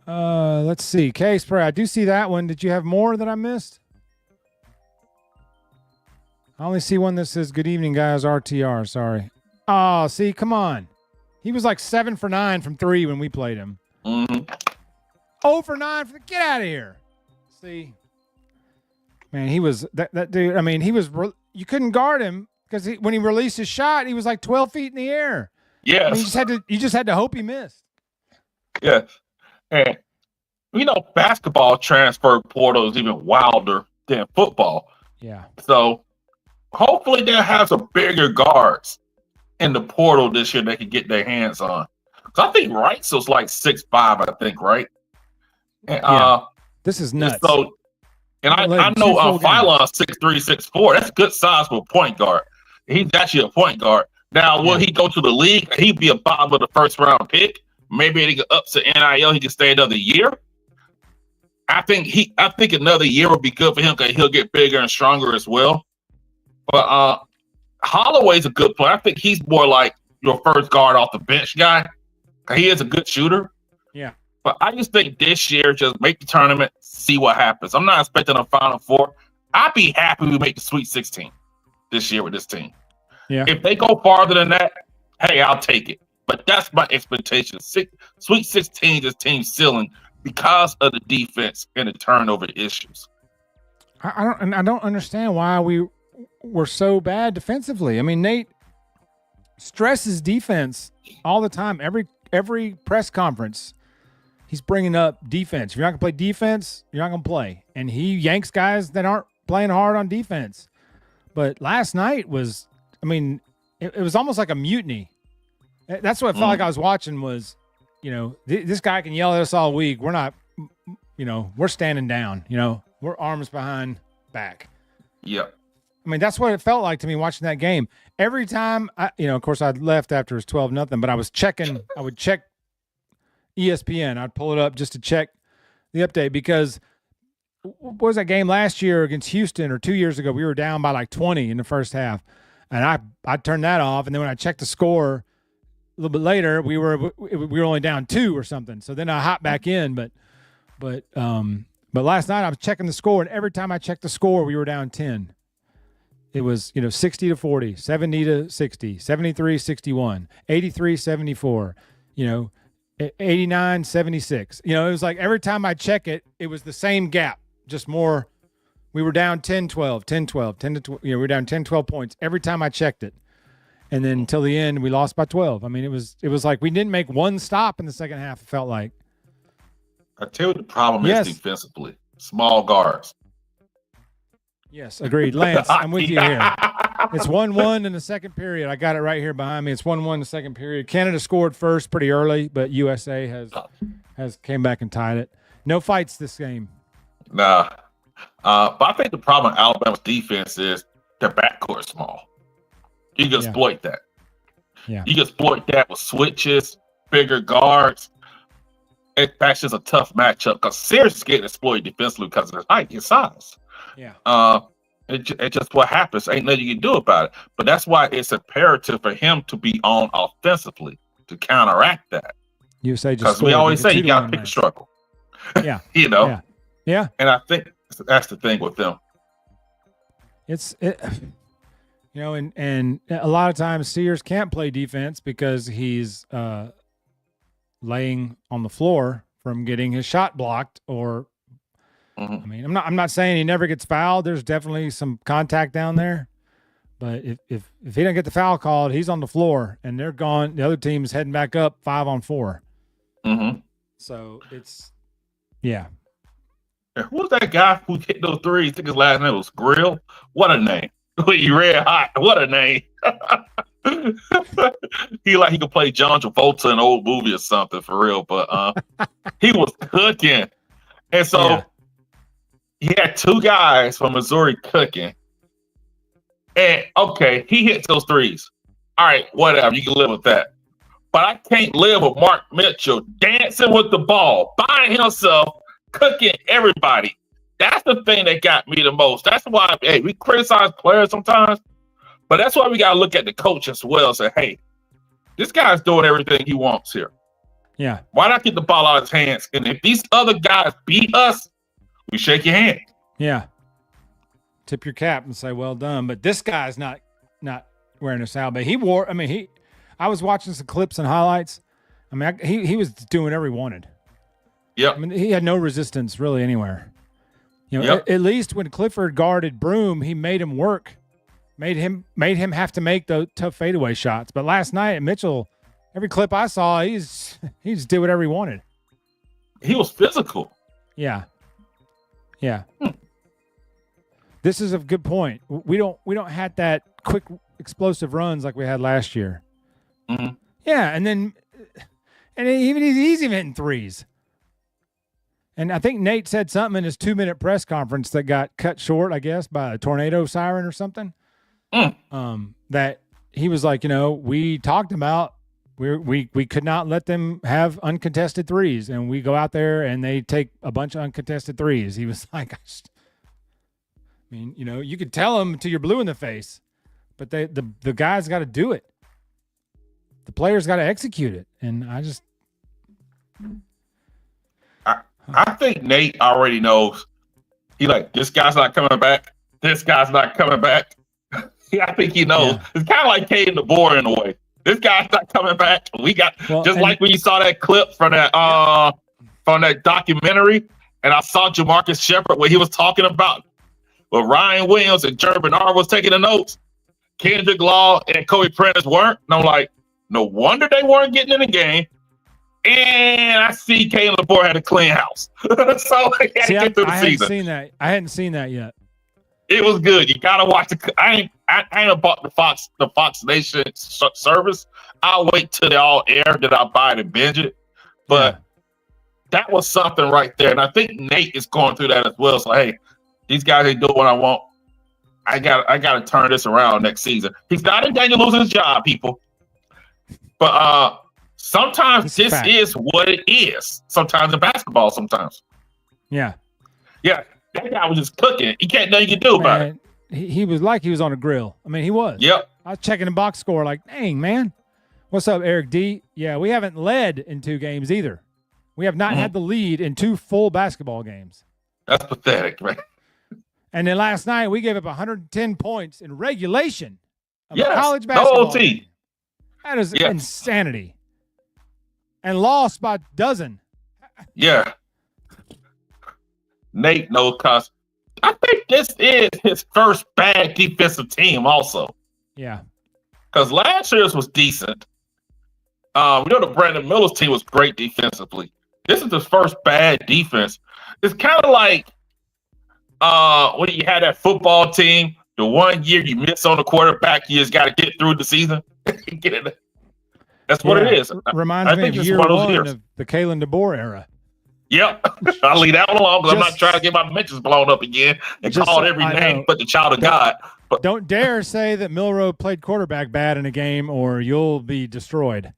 Speaker 1: Let's see. K-Spray, I do see that one. Did you have more that I missed? I only see one that says, "Good evening, guys, RTR." Sorry. Oh, see, come on. He was like 7 for 9 from 3 when we played him. 0 for 9 for get out of here. See, man, he was that dude. I mean, you couldn't guard him because when he released his shot, he was like 12 feet in the air.
Speaker 3: Yeah,
Speaker 1: I mean, you just had to hope he missed.
Speaker 3: Yeah, and basketball transfer portal is even wilder than football.
Speaker 1: Yeah.
Speaker 3: So hopefully they'll have some bigger guards in the portal this year they can get their hands on. Because I think Wrights was like 6'5", I think, right? And,
Speaker 1: this is nuts.
Speaker 3: So, and I know Philon's 6'3", 6'4". That's good size for a point guard. He's actually a point guard. Now, will he go to the league? He'd be a bottom of the first round pick. Maybe he can up to NIL. He can stay another year. I think another year would be good for him because he'll get bigger and stronger as well. But Holloway's a good player. I think he's more like your first guard off the bench guy. He is a good shooter.
Speaker 1: Yeah.
Speaker 3: But I just think this year, just make the tournament, see what happens. I'm not expecting a Final Four. I'd be happy we make the Sweet 16 this year with this team.
Speaker 1: Yeah.
Speaker 3: If they go farther than that, hey, I'll take it. But that's my expectation. Sweet 16 is team ceiling because of the defense and the turnover issues.
Speaker 1: I don't understand why we were so bad defensively. I mean, Nate stresses defense all the time. Every press conference, he's bringing up defense. If you're not going to play defense, you're not going to play. And he yanks guys that aren't playing hard on defense. But last night was, I mean, it was almost like a mutiny. That's what it felt like I was watching was, this guy can yell at us all week. We're not, we're standing down, we're arms behind back.
Speaker 3: Yeah.
Speaker 1: I mean, that's what it felt like to me watching that game. Every time, of course, I left after it was 12-0, but I would check ESPN. I'd pull it up just to check the update because what was that game last year against Houston or 2 years ago? We were down by like 20 in the first half, and I turned that off. And then when I checked the score a little bit later, we were only down 2 or something. So then I hopped back in, but last night I was checking the score, and every time I checked the score, we were down 10. It was, 60-40, 70-60, 73-61, 83-74, 89-76. It was like every time I check it, it was the same gap, just more. We were down 10-12, 10-12, 10-12. We were down 10-12 points every time I checked it. And then until the end, we lost by 12. I mean, it was like we didn't make one stop in the second half, it felt like.
Speaker 3: I tell you the problem is defensively. Small guards.
Speaker 1: Yes, agreed. Lance, I'm with you here. It's 1-1 in the second period. I got it right here behind me. It's 1-1 in the second period. Canada scored first pretty early, but USA has came back and tied it. No fights this game.
Speaker 3: Nah. But I think the problem with Alabama's defense is their backcourt is small. You can exploit that.
Speaker 1: Yeah.
Speaker 3: You can exploit that with switches, bigger guards. That's just a tough matchup because Sears is getting exploited defensively because of his height, his size.
Speaker 1: Yeah.
Speaker 3: It's just what happens. Ain't nothing you can do about it. But that's why it's imperative for him to be on offensively to counteract that.
Speaker 1: USA just
Speaker 3: because we always say you got to pick a struggle.
Speaker 1: Yeah.
Speaker 3: Yeah. And I think that's the thing with them.
Speaker 1: And a lot of times Sears can't play defense because he's laying on the floor from getting his shot blocked or. I mean, I'm not saying he never gets fouled. There's definitely some contact down there, but if he doesn't get the foul called, he's on the floor and they're gone. The other team's heading back up 5-on-4. So it's
Speaker 3: Who's that guy who hit those threes? I think his last name was Grill. What a name! He red hot. What a name! he could play John Travolta in an old movie or something for real. But he was cooking, and so. Yeah. He had 2 guys from Missouri cooking. And, okay, he hits those threes. All right, whatever. You can live with that. But I can't live with Mark Mitchell dancing with the ball, by himself, cooking everybody. That's the thing that got me the most. That's why, we criticize players sometimes. But that's why we got to look at the coach as well and say, hey, this guy's doing everything he wants here.
Speaker 1: Yeah.
Speaker 3: Why not get the ball out of his hands? And if these other guys beat us, we shake your hand.
Speaker 1: Yeah. Tip your cap and say, well done. But this guy's not wearing a foul. But I was watching some clips and highlights. I mean, he was doing whatever he wanted.
Speaker 3: Yeah.
Speaker 1: I mean, he had no resistance really anywhere. At least when Clifford guarded Broom, he made him work. Made him have to make the tough fadeaway shots. But last night at Mitchell, every clip I saw, he just did whatever he wanted.
Speaker 3: He was physical.
Speaker 1: Yeah. Yeah. This is a good point. We don't have that quick explosive runs like we had last year. Yeah, and he's even hitting threes. And I think Nate said something in his 2-minute press conference that got cut short, I guess, by a tornado siren or something. That he was like, we talked about we could not let them have uncontested threes, and we go out there and they take a bunch of uncontested threes. He was like, you could tell them till you're blue in the face, but the guys got to do it. The players got to execute it, and
Speaker 3: I think Nate already knows. He this guy's not coming back. This guy's not coming back. I think he knows. Yeah. It's kind of like Caden DeBoer in a way. This guy's not coming back. We got like when you saw that clip from that documentary, and I saw Jamarcus Shepard where he was talking about where Ryan Williams and Jerry Bernard was taking the notes. Kendrick Law and Kobe Prentice weren't. And I'm like, no wonder they weren't getting in the game. And I see Caden DeBoer had a clean house. So he had to get through the season.
Speaker 1: I hadn't seen that yet.
Speaker 3: It was good. You gotta watch I ain't bought the Fox Nation service. I'll wait till they all air, then I'll buy it and binge it. But that was something right there. And I think Nate is going through that as well. So, hey, these guys ain't doing what I want. I got to turn this around next season. He's not in danger of losing his job, people. But sometimes this is what it is. Sometimes in basketball, sometimes.
Speaker 1: Yeah.
Speaker 3: Yeah. That guy was just cooking. He can't nothing you can do about it.
Speaker 1: He was like he was on a grill. I mean, he was.
Speaker 3: Yep.
Speaker 1: I was checking the box score like, dang, man. What's up, Eric D? Yeah, we haven't led in 2 games either. We have not had the lead in 2 full basketball games.
Speaker 3: That's pathetic, man.
Speaker 1: And then last night, we gave up 110 points in regulation of college basketball.
Speaker 3: No OT.
Speaker 1: That is insanity. And lost by a dozen.
Speaker 3: Yeah. Nate knows cause I think this is his first bad defensive team also.
Speaker 1: Yeah.
Speaker 3: Because last year's was decent. We know the Brandon Miller's team was great defensively. This is his first bad defense. It's kind of like when you had that football team, the one year you miss on the quarterback, you just got to get through the season. Get it? That's what it is.
Speaker 1: Reminds me of year one of the Kalen DeBoer era.
Speaker 3: Yep. I'll leave that one alone because I'm not trying to get my mentions blown up again and called every name but the child of God. But
Speaker 1: don't dare say that Milroe played quarterback bad in a game or you'll be destroyed.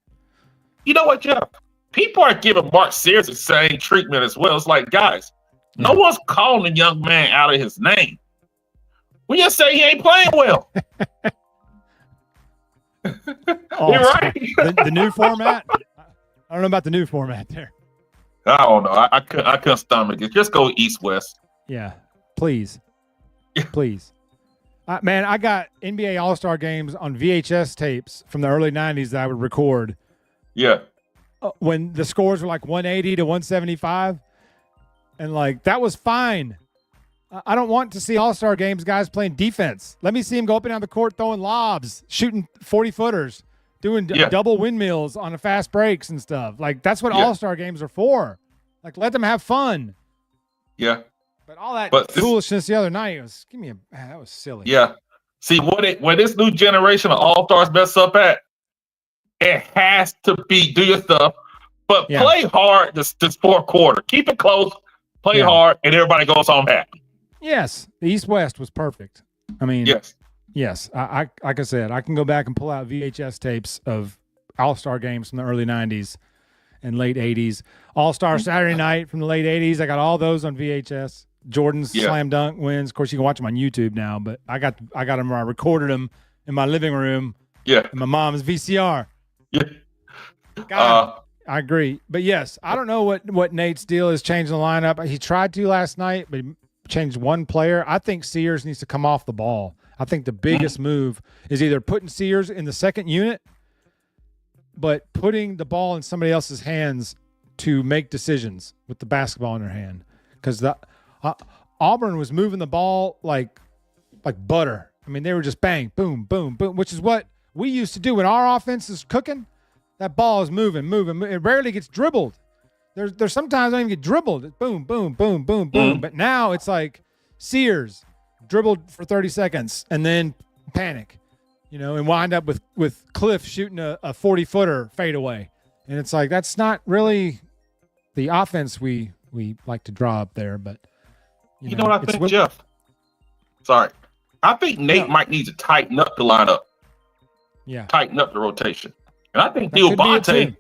Speaker 3: You know what, Jeff? People are giving Mark Sears the same treatment as well. It's like, guys, no one's calling the young man out of his name. We just say he ain't playing well. You're right.
Speaker 1: The new format? I don't know about the new format there.
Speaker 3: I don't know. I couldn't stomach it. Just go east-west.
Speaker 1: Yeah, please. Please. Man, I got NBA All-Star games on VHS tapes from the early 90s that I would record.
Speaker 3: Yeah.
Speaker 1: When the scores were like 180 to 175. And, like, that was fine. I don't want to see All-Star games guys playing defense. Let me see him go up and down the court throwing lobs, shooting 40-footers, doing double windmills on the fast breaks and stuff. Like, that's what All-Star games are for. Like, let them have fun.
Speaker 3: Yeah.
Speaker 1: But all that foolishness the other night was, that was silly.
Speaker 3: Yeah. See, where this new generation of All-Stars mess up at, it has to be do your stuff, but play hard this 4th quarter. Keep it close, play hard, and everybody goes home happy.
Speaker 1: Yes. The East-West was perfect. I mean, yes. I like I said, I can go back and pull out VHS tapes of All-Star games from the early 90s and late 80s. All-Star Saturday night from the late 80s. I got all those on VHS. Jordan's slam dunk wins. Of course, you can watch them on YouTube now, but I got them where I recorded them in my living room.
Speaker 3: Yeah.
Speaker 1: In my mom's VCR.
Speaker 3: Yeah.
Speaker 1: I agree. But yes, I don't know what Nate's deal is changing the lineup. He tried to last night, but he changed one player. I think Sears needs to come off the ball. I think the biggest move is either putting Sears in the second unit, but putting the ball in somebody else's hands to make decisions with the basketball in their hand. Because Auburn was moving the ball like butter. I mean, they were just bang, boom, boom, boom, which is what we used to do when our offense is cooking. That ball is moving. It rarely gets dribbled. There's sometimes I don't even get dribbled. It's boom, boom, boom, boom, boom. But now it's like Sears dribbled for 30 seconds and then panic, and wind up with Cliff shooting a 40-footer fade away. And it's like, that's not really the offense we like to draw up there. But
Speaker 3: you know what I think, Jeff? Sorry. I think Nate might need to tighten up the lineup.
Speaker 1: Yeah.
Speaker 3: Tighten up the rotation. And I think Diobate,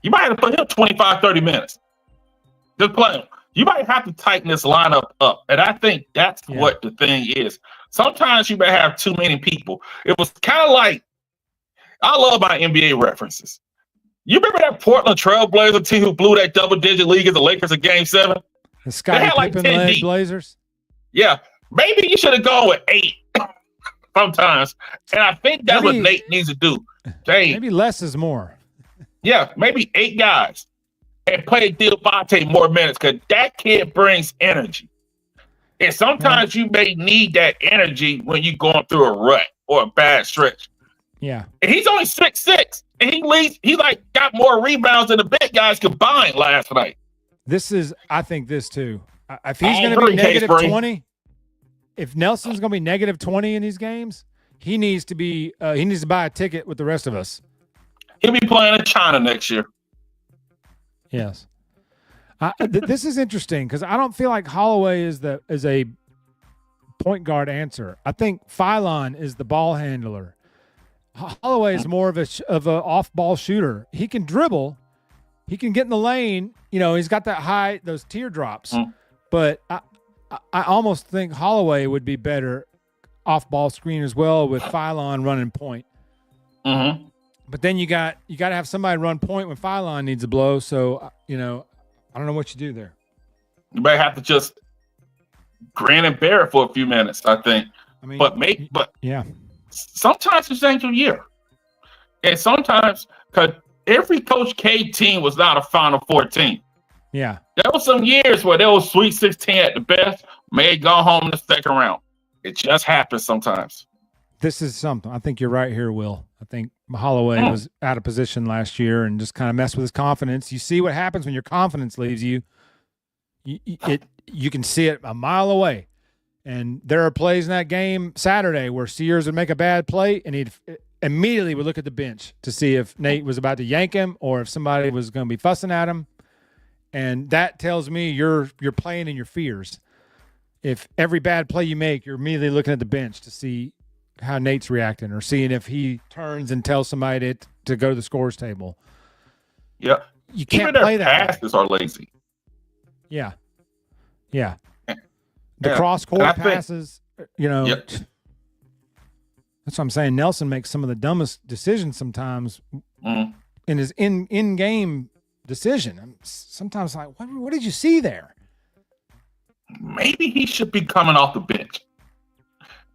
Speaker 3: you might have to put him 25, 30 minutes. Just play him. You might have to tighten this lineup up. And I think that's what the thing is. Sometimes you may have too many people. It was kind of like, I love my NBA references. You remember that Portland Trailblazer team who blew that double-digit lead against the Lakers in Game 7?
Speaker 1: The Scottie Pippen-led Blazers?
Speaker 3: Yeah. Maybe you should have gone with 8 sometimes. And I think that's what Nate needs to do.
Speaker 1: Maybe less is more.
Speaker 3: Yeah, maybe 8 guys. And play Diobate more minutes because that kid brings energy. And sometimes you may need that energy when you're going through a rut or a bad stretch.
Speaker 1: Yeah.
Speaker 3: And he's only 6'6", and he got more rebounds than the big guys combined last night.
Speaker 1: I think this too. If he's going to be negative 20, if Nelson's going to be negative 20 in these games, he needs to buy a ticket with the rest of us.
Speaker 3: He'll be playing in China next year.
Speaker 1: Yes. This is interesting because I don't feel like Holloway is a point guard answer. I think Phylon is the ball handler. Holloway is more of a off ball shooter. He can dribble, he can get in the lane. He's got those teardrops. But I almost think Holloway would be better off ball screen as well with Phylon running point.
Speaker 3: Mm-hmm.
Speaker 1: But then you got to have somebody run point when Phylon needs a blow. So I don't know what you do there.
Speaker 3: You may have to just grin and bear it for a few minutes, I think. But
Speaker 1: yeah,
Speaker 3: sometimes this ain't your year. And sometimes, because every Coach K team was not a Final Four team.
Speaker 1: Yeah.
Speaker 3: There was some years where there was Sweet 16 at the best, may go home in the second round. It just happens sometimes.
Speaker 1: This is something. I think you're right here, Will. I think Holloway was out of position last year and just kind of messed with his confidence. You see what happens when your confidence leaves you. You can see it a mile away. And there are plays in that game Saturday where Sears would make a bad play and he'd immediately would look at the bench to see if Nate was about to yank him or if somebody was going to be fussing at him. And that tells me you're playing in your fears. If every bad play you make, you're immediately looking at the bench to see how Nate's reacting or seeing if he turns and tells somebody to go to the scores table.
Speaker 3: Yeah.
Speaker 1: You can't
Speaker 3: Even
Speaker 1: play
Speaker 3: their
Speaker 1: that.
Speaker 3: passes are lazy.
Speaker 1: Yeah. Yeah. The cross-court passes,
Speaker 3: Yep.
Speaker 1: That's what I'm saying. Nelson makes some of the dumbest decisions sometimes in his in-game decision. I'm sometimes like, what did you see there?
Speaker 3: Maybe he should be coming off the bench.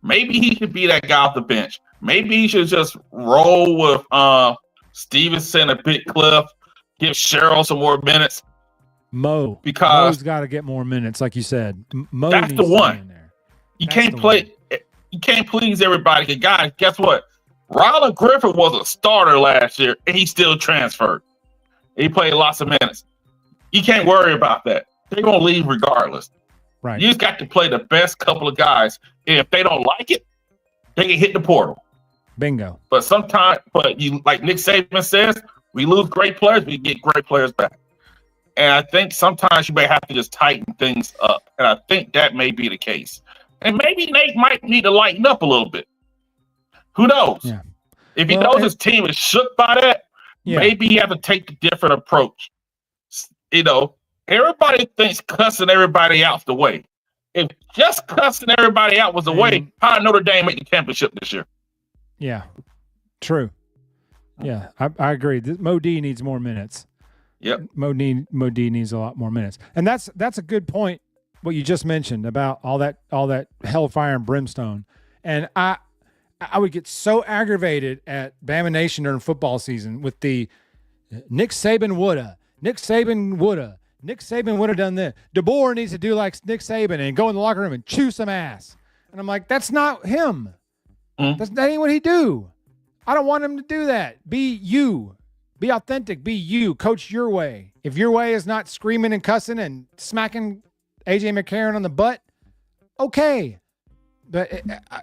Speaker 3: Maybe he should be that guy off the bench. Maybe he should just roll with Stevenson and Big Cliff, give Cheryl some more minutes.
Speaker 1: Mo's got to get more minutes, like you said. Mo
Speaker 3: that's
Speaker 1: needs
Speaker 3: the one.
Speaker 1: in there.
Speaker 3: You can't please everybody. Guys, guess what? Rylan Griffin was a starter last year, and he still transferred. He played lots of minutes. You can't worry about that. They're going to leave regardless.
Speaker 1: Right.
Speaker 3: You just got to play the best couple of guys. And if they don't like it, they can hit the portal.
Speaker 1: Bingo.
Speaker 3: But sometimes, you like Nick Saban says, we lose great players, we get great players back. And I think sometimes you may have to just tighten things up. And I think that may be the case. And maybe Nate might need to lighten up a little bit. Who knows?
Speaker 1: Yeah.
Speaker 3: If he knows his team is shook by that, maybe he has to take a different approach. Everybody thinks cussing everybody out's the way. If just cussing everybody out was the way, how did Notre Dame make the championship this year?
Speaker 1: Yeah. True. Yeah, I agree. Mo D needs more minutes.
Speaker 3: Yep.
Speaker 1: Mo D needs a lot more minutes. And that's a good point, what you just mentioned about all that hellfire and brimstone. And I would get so aggravated at Bama Nation during football season with the Nick Saban woulda done this. DeBoer needs to do like Nick Saban and go in the locker room and chew some ass. And I'm like, that's not him. That ain't what he do. I don't want him to do that. Be you. Be authentic. Be you. Coach your way. If your way is not screaming and cussing and smacking A.J. McCarron on the butt, okay. But I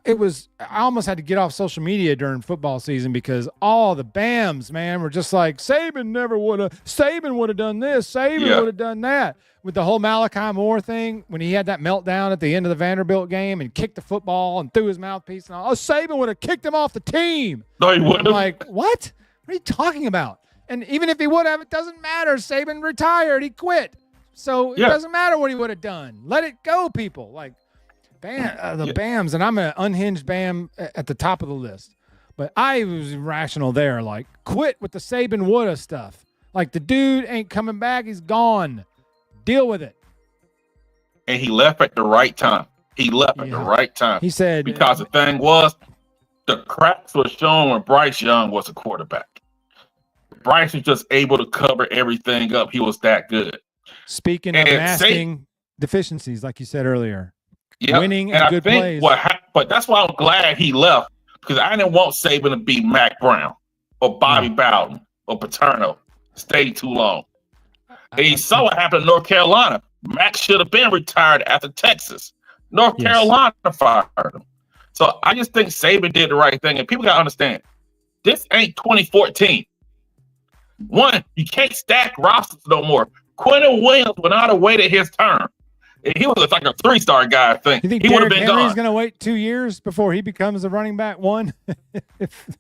Speaker 1: almost had to get off social media during football season because all the BAMs, man, were just like, Saban would have done this. Saban would have done that. With the whole Malachi Moore thing, when he had that meltdown at the end of the Vanderbilt game and kicked the football and threw his mouthpiece and all, Saban would have kicked him off the team.
Speaker 3: No, he wouldn't.
Speaker 1: I'm like, what? What are you talking about? And even if he would have, it doesn't matter. Saban retired. He quit. So it doesn't matter what he would have done. Let it go, people. Like, BAMs, and I'm an unhinged BAM at the top of the list. But I was irrational there. Like, quit with the Saban woulda stuff. Like, the dude ain't coming back. He's gone. Deal with it.
Speaker 3: And he left at the right time. He said, because the thing was, the cracks were shown when Bryce Young was a quarterback. Bryce was just able to cover everything up. He was that good.
Speaker 1: Speaking of masking deficiencies, like you said earlier.
Speaker 3: Yep.
Speaker 1: Winning and good plays.
Speaker 3: But that's why I'm glad he left, because I didn't want Saban to be Mac Brown or Bobby Bowden or Paterno. Stayed too long. And you saw what happened in North Carolina. Mac should have been retired after Texas. North Carolina fired him. So I just think Saban did the right thing. And people got to understand, this ain't 2014. One, you can't stack rosters no more. Quentin Williams would not have waited his turn. He was like a 3-star guy, I think.
Speaker 1: You think
Speaker 3: he would have
Speaker 1: Derrick
Speaker 3: been
Speaker 1: Henry's
Speaker 3: gone.
Speaker 1: going to wait 2 years before he becomes the running back one?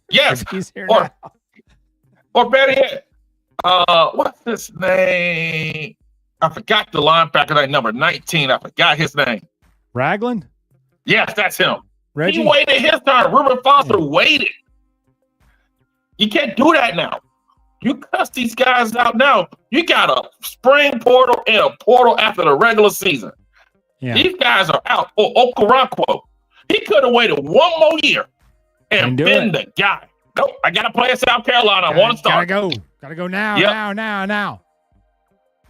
Speaker 3: Yes.
Speaker 1: If he's here
Speaker 3: Or,
Speaker 1: now.
Speaker 3: or better yet, what's his name? I forgot the linebacker, like number 19. I forgot his name.
Speaker 1: Ragland?
Speaker 3: Yes, that's him.
Speaker 1: Reggie?
Speaker 3: He waited his turn. Reuben Foster waited. You can't do that now. You cuss these guys out now. You got a spring portal and a portal after the regular season.
Speaker 1: Yeah.
Speaker 3: These guys are out. Or Okoronkwo. He could have waited one more year and been the guy. Nope, I got to play in South Carolina. I want to start.
Speaker 1: Gotta go now, now.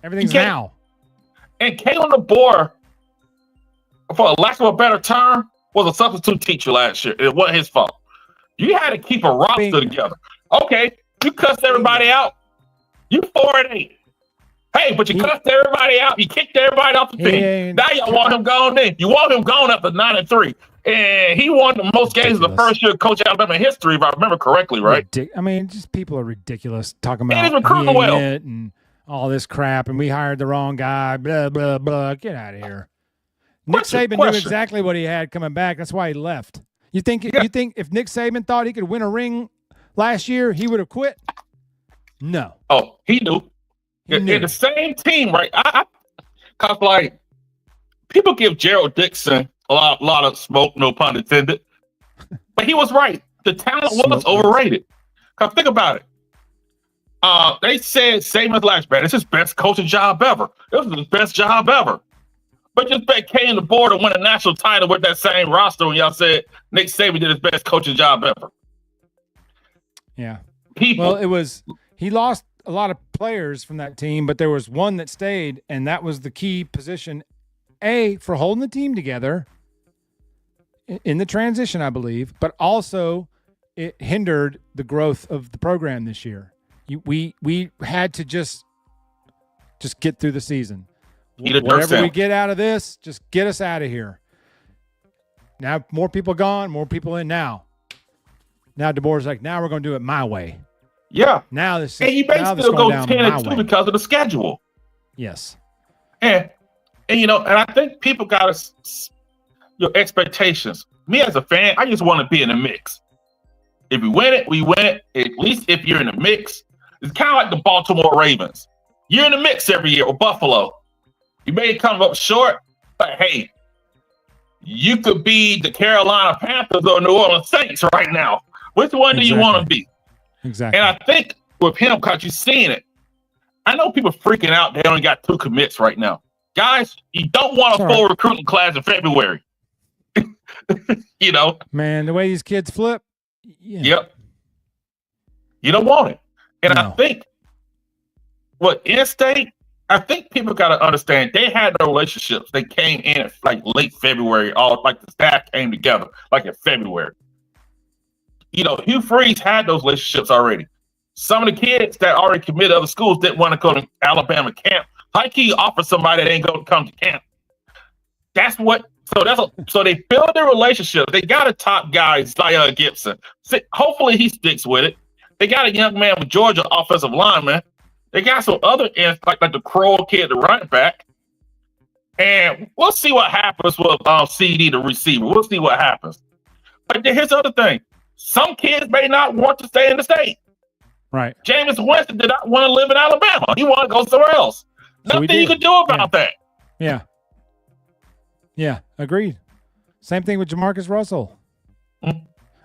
Speaker 1: Everything's now.
Speaker 3: And Kalen DeBoer, for a lack of a better term, was a substitute teacher last year. It wasn't his fault. You had to keep a roster together. Okay, you cussed everybody out. You 4-8. Hey, but you cussed everybody out. You kicked everybody off the team. Now you want him gone then. You want him gone after 9-3. And he won the most games of the first year coach Alabama history, if I remember correctly, right?
Speaker 1: I mean, just people are ridiculous talking about
Speaker 3: he's recruiting well
Speaker 1: and all this crap, and we hired the wrong guy, blah, blah, blah. Get out of here. Nick Saban knew exactly what he had coming back. That's why he left. You think if Nick Saban thought he could win a ring last year, he would have quit? No.
Speaker 3: Oh, he knew. In the same team, right? Cause like people give Gerald Dixon a lot of smoke, no pun intended. But he was right. The talent was overrated. Cause think about it. They said same as last year. It's his best coaching job ever. It was his best job ever. But just bet came to board and win a national title with that same roster when y'all said Nick Saban did his best coaching job ever.
Speaker 1: Yeah. He lost a lot of players from that team, but there was one that stayed, and that was the key position, for holding the team together in the transition, I believe, but also it hindered the growth of the program this year. We had to just get through the season. Whatever we get out of this, just get us out of here. Now, more people gone, more people in now. Now DeBoer's like, now we're going to do it my way.
Speaker 3: Yeah.
Speaker 1: Now this
Speaker 3: and you may still go 10-2 because of the schedule.
Speaker 1: Yes.
Speaker 3: And and I think people got your expectations. Me as a fan, I just want to be in the mix. If we win it, we win it. At least if you're in the mix, it's kind of like the Baltimore Ravens. You're in the mix every year with Buffalo. You may come up short, but hey, you could be the Carolina Panthers or New Orleans Saints right now. Which one do you want to be?
Speaker 1: Exactly.
Speaker 3: And I think with him, because you're seeing it, I know people freaking out. They only got 2 commits right now. Guys, you don't want a full recruiting class in February.
Speaker 1: Man, the way these kids flip. Yeah.
Speaker 3: Yep. You don't want it. And I think in-state, I think people got to understand they had no relationships. They came in at like late February, all like the staff came together like in February. Hugh Freeze had those relationships already. Some of the kids that already committed to other schools didn't want to go to Alabama camp. How can you offer somebody that ain't going to come to camp? So they build their relationships. They got a top guy, Zion Gibson. Hopefully he sticks with it. They got a young man with Georgia offensive lineman. They got some other ends like the Kroll kid, the running back. And we'll see what happens with CD, the receiver. We'll see what happens. But here's the other thing. Some kids may not want to stay in the state.
Speaker 1: Right.
Speaker 3: Jameis Winston did not want to live in Alabama. He wanted to go somewhere else. Nothing you can do about that.
Speaker 1: Yeah. Yeah, agreed. Same thing with Jamarcus Russell.
Speaker 3: Mm-hmm.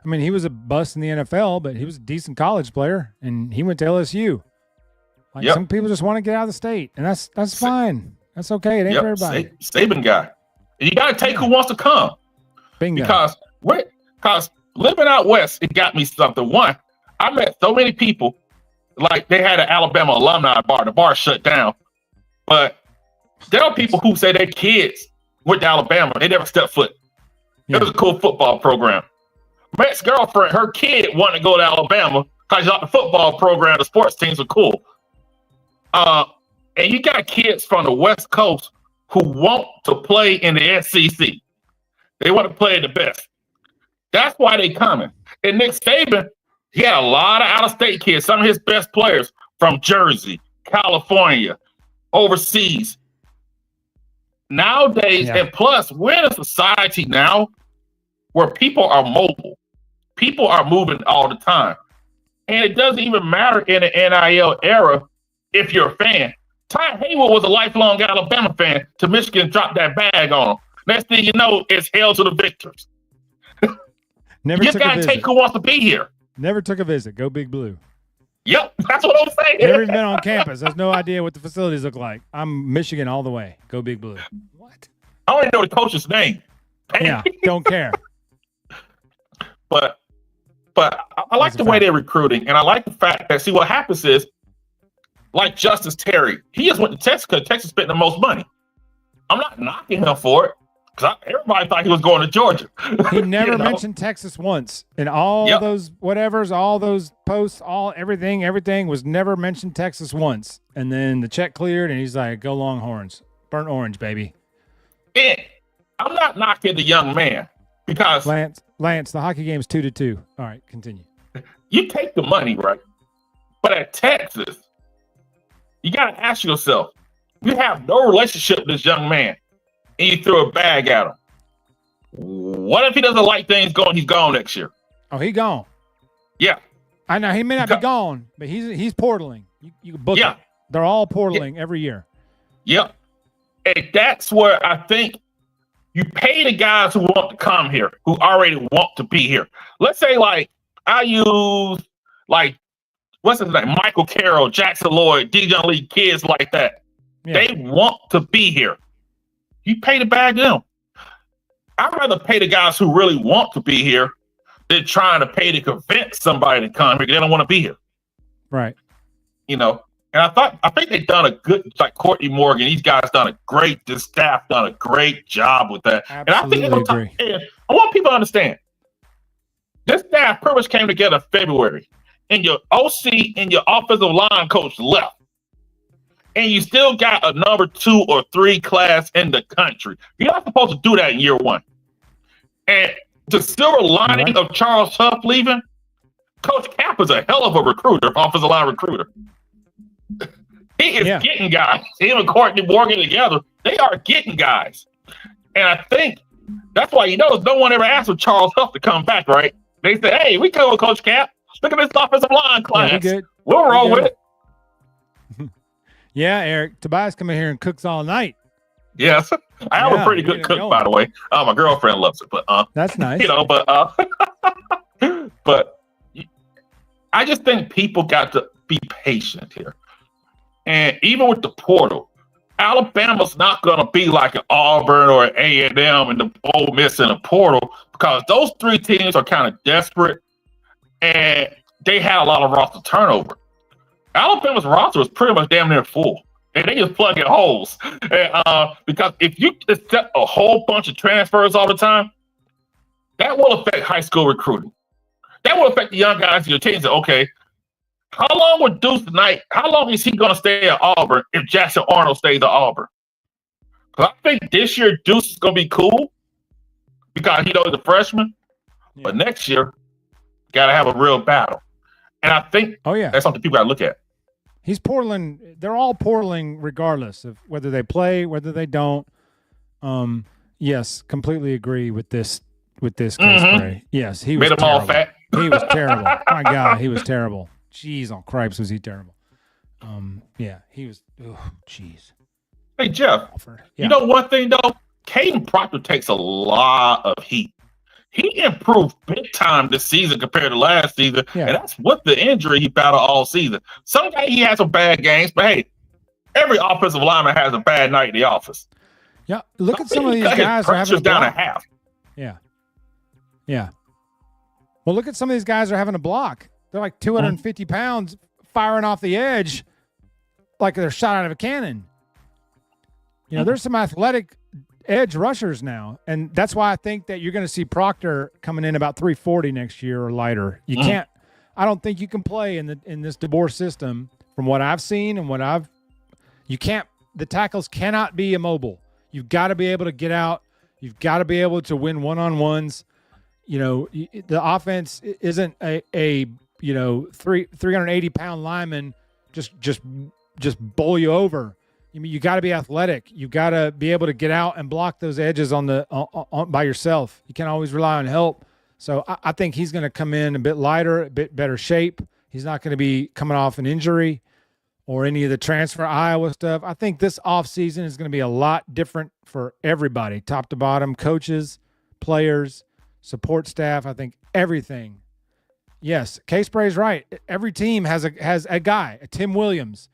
Speaker 1: I mean, he was a bust in the NFL, but he was a decent college player, and he went to LSU. Some people just want to get out of the state, and that's fine. That's okay. It ain't for everybody.
Speaker 3: Saban guy. And you got to take who wants to come.
Speaker 1: Bingo.
Speaker 3: Because living out west, it got me something. One, I met so many people, like they had an Alabama alumni bar. The bar shut down. But there are people who say their kids went to Alabama. They never stepped foot. It was a cool football program. My ex-girlfriend, her kid wanted to go to Alabama because she thought the football program, the sports teams are cool. And you got kids from the West Coast who want to play in the SEC. They want to play the best. That's why they coming. And Nick Saban, he had a lot of out-of-state kids. Some of his best players from Jersey, California, overseas. Nowadays, and plus, we're in a society now where people are mobile. People are moving all the time. And it doesn't even matter in the NIL era if you're a fan. Ty Haywood was a lifelong Alabama fan till Michigan dropped that bag on him. Next thing you know, it's hail to the victors.
Speaker 1: Never
Speaker 3: you got to take who wants to be here.
Speaker 1: Never took a visit. Go Big Blue.
Speaker 3: Yep, that's what I'm saying.
Speaker 1: Never even been on campus. There's no idea what the facilities look like. I'm Michigan all the way. Go Big Blue. What?
Speaker 3: I don't even know the coach's name.
Speaker 1: Yeah, don't care.
Speaker 3: But I like the way they're recruiting, and I like the fact that, see, what happens is, like Justice Terry, he just went to Texas because Texas spent the most money. I'm not knocking him for it, because everybody thought he was going to Georgia.
Speaker 1: He never mentioned Texas once. In all those whatevers, all those posts, everything was never mentioned Texas once. And then the check cleared, and he's like, go Longhorns. Burnt orange, baby.
Speaker 3: And I'm not knocking the young man, because
Speaker 1: Lance, the hockey game's 2-2. All right, continue.
Speaker 3: You take the money, right? But at Texas, you got to ask yourself, you have no relationship with this young man, and you throw a bag at him. What if he doesn't like things going? He's gone next year.
Speaker 1: Oh, he gone.
Speaker 3: Yeah.
Speaker 1: I know he may not be gone, but he's portaling. You can book it. They're all portaling every year.
Speaker 3: Yep. And that's where I think you pay the guys who want to come here, who already want to be here. Let's say, like, I use, like, what's his name? Michael Carroll, Jackson Lloyd, Dijon Lee, kids like that. Yeah. They want to be here. You pay the bag to them. I'd rather pay the guys who really want to be here than trying to pay to convince somebody to come here because they don't want to be here.
Speaker 1: Right.
Speaker 3: You know, and I think they've done a good, like Courtney Morgan, these guys this staff done a great job with that.
Speaker 1: Absolutely.
Speaker 3: And I think I want people to understand, this staff pretty much came together in February, and your OC and your offensive line coach left. And you still got a number 2 or 3 class in the country. You're not supposed to do that in year 1. And the silver lining of Charles Huff leaving, Coach Cap is a hell of a recruiter, offensive line recruiter. He is getting guys. Him and Courtney Morgan together, they are getting guys. And I think that's why no one ever asked for Charles Huff to come back, right? They said, hey, we come with Coach Cap. Look at this offensive line class. We'll roll with it.
Speaker 1: Yeah, Eric. Tobias come in here and cooks all night.
Speaker 3: Yes. I have a pretty good cook, by the way. My girlfriend loves it, but
Speaker 1: that's nice.
Speaker 3: But I just think people got to be patient here. And even with the portal, Alabama's not going to be like an Auburn or an A&M and the Ole Miss in the portal, because those 3 teams are kind of desperate and they had a lot of roster turnover. Alabama's roster was pretty much damn near full, and they just plug in holes. And, because if you accept a whole bunch of transfers all the time, that will affect high school recruiting. That will affect the young guys in your team. Okay, how long would Deuce Knight? How long is he going to stay at Auburn if Jackson Arnold stays at Auburn? Because I think this year Deuce is going to be cool because he's a freshman. Yeah. But next year, got to have a real battle. And I think that's something people got to look at.
Speaker 1: He's portaling. They're all portaling regardless of whether they play, whether they don't. Yes, completely agree with this case, Gray. Yes, he was
Speaker 3: made them all fat.
Speaker 1: He was terrible. My God, he was terrible. Jeez, on cripes was he terrible. Yeah, he was. Oh, jeez.
Speaker 3: Hey, Jeff, you know one thing, though? Caden Proctor takes a lot of heat. He improved big time this season compared to last season, and that's with the injury he battled all season. Sometimes he has some bad games, but hey, every offensive lineman has a bad night in the office.
Speaker 1: Yeah, look at some of these guys are having
Speaker 3: down a half.
Speaker 1: Yeah. Well, look at some of these guys are having a block. They're like 250 pounds firing off the edge like they're shot out of a cannon. There's some athletic edge rushers now, and that's why I think that you're going to see Proctor coming in about 340 next year or lighter. You can't. I don't think you can play in this DeBoer system from what I've seen and you can't. The tackles cannot be immobile. You've got to be able to get out. You've got to be able to win one-on-ones. The offense isn't a 380-pound lineman just bowl you over. I mean, you got to be athletic. You got to be able to get out and block those edges on by yourself. You can't always rely on help. So I think he's going to come in a bit lighter, a bit better shape. He's not going to be coming off an injury or any of the transfer Iowa stuff. I think this offseason is going to be a lot different for everybody, top to bottom, coaches, players, support staff. I think everything. Yes, K-Spray's right. Every team has a guy, a Tim Williams,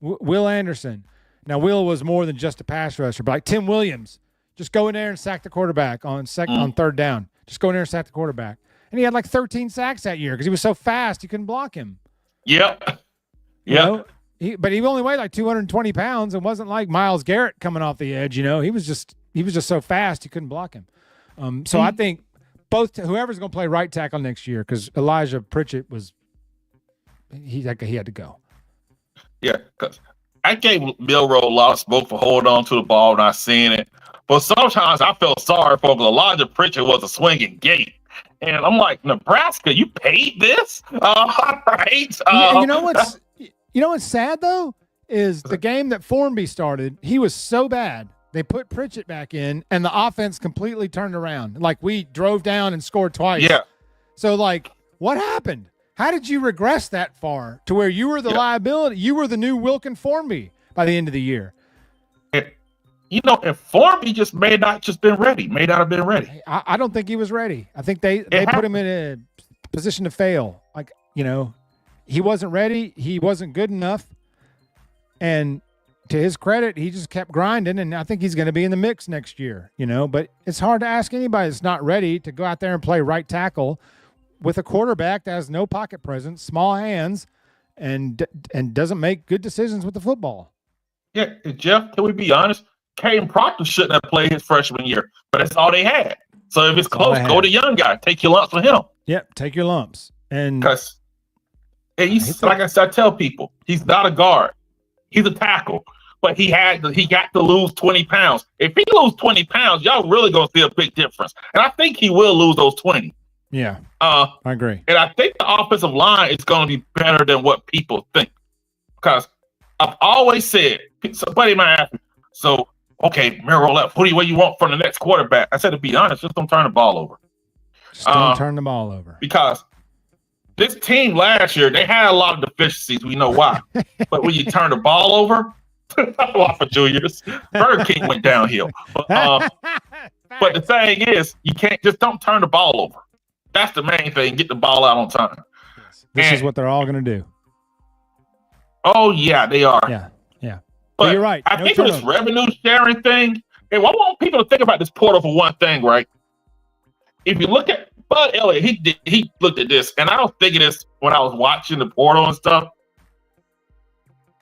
Speaker 1: Will Anderson. Now, Will was more than just a pass rusher, but like Tim Williams, just go in there and sack the quarterback on third down. Just go in there and sack the quarterback. And he had like 13 sacks that year because he was so fast you couldn't block him.
Speaker 3: Yep.
Speaker 1: You know? But he only weighed like 220 pounds and wasn't like Myles Garrett coming off the edge. You know, he was just so fast you couldn't block him. So I think whoever's going to play right tackle next year, because Elijah Pritchett he had to go.
Speaker 3: Yeah, because I gave Milroe a lot of smoke for holding on to the ball, not seeing it. But sometimes I felt sorry for him. Elijah Pritchett was a swinging gate. And I'm like, Nebraska, you paid this? Right.
Speaker 1: You know what's sad, though, is the game that Formby started, he was so bad. They put Pritchett back in, and the offense completely turned around. Like, we drove down and scored twice.
Speaker 3: Yeah.
Speaker 1: So, like, what happened? How did you regress that far to where you were the liability? You were the new Wilkin Formby by the end of the year.
Speaker 3: And Formby just may not have been ready.
Speaker 1: I don't think he was ready. I think they put him in a position to fail. Like, he wasn't ready. He wasn't good enough. And to his credit, he just kept grinding, and I think he's going to be in the mix next year, But it's hard to ask anybody that's not ready to go out there and play right tackle with a quarterback that has no pocket presence, small hands, and doesn't make good decisions with the football.
Speaker 3: Yeah, Jeff, can we be honest? Caden Proctor shouldn't have played his freshman year, but that's all they had. So if it's close, go to young guy. Take your lumps with him.
Speaker 1: Yep, take your lumps. And
Speaker 3: like I said, I tell people, he's not a guard. He's a tackle. But he got to lose 20 pounds. If he loses 20 pounds, y'all really going to see a big difference. And I think he will lose those 20.
Speaker 1: Yeah, I agree.
Speaker 3: And I think the offensive line is going to be better than what people think. Because I've always said, somebody might ask me, so, okay, Merrill left. What do you want from the next quarterback? I said, to be honest, just don't turn the ball over.
Speaker 1: Just don't turn the ball over.
Speaker 3: Because this team last year, they had a lot of deficiencies. We know why. But when you turn the ball over, off of Julius, Burger King went downhill. But the thing is, don't turn the ball over. That's the main thing. Get the ball out on time.
Speaker 1: This is what they're all going to do.
Speaker 3: Oh, yeah, they are.
Speaker 1: Yeah.
Speaker 3: But
Speaker 1: you're right.
Speaker 3: I think this revenue sharing thing, and I want people to think about this portal for one thing, right? If you look at Bud Elliott, he looked at this, and I was thinking this when I was watching the portal and stuff.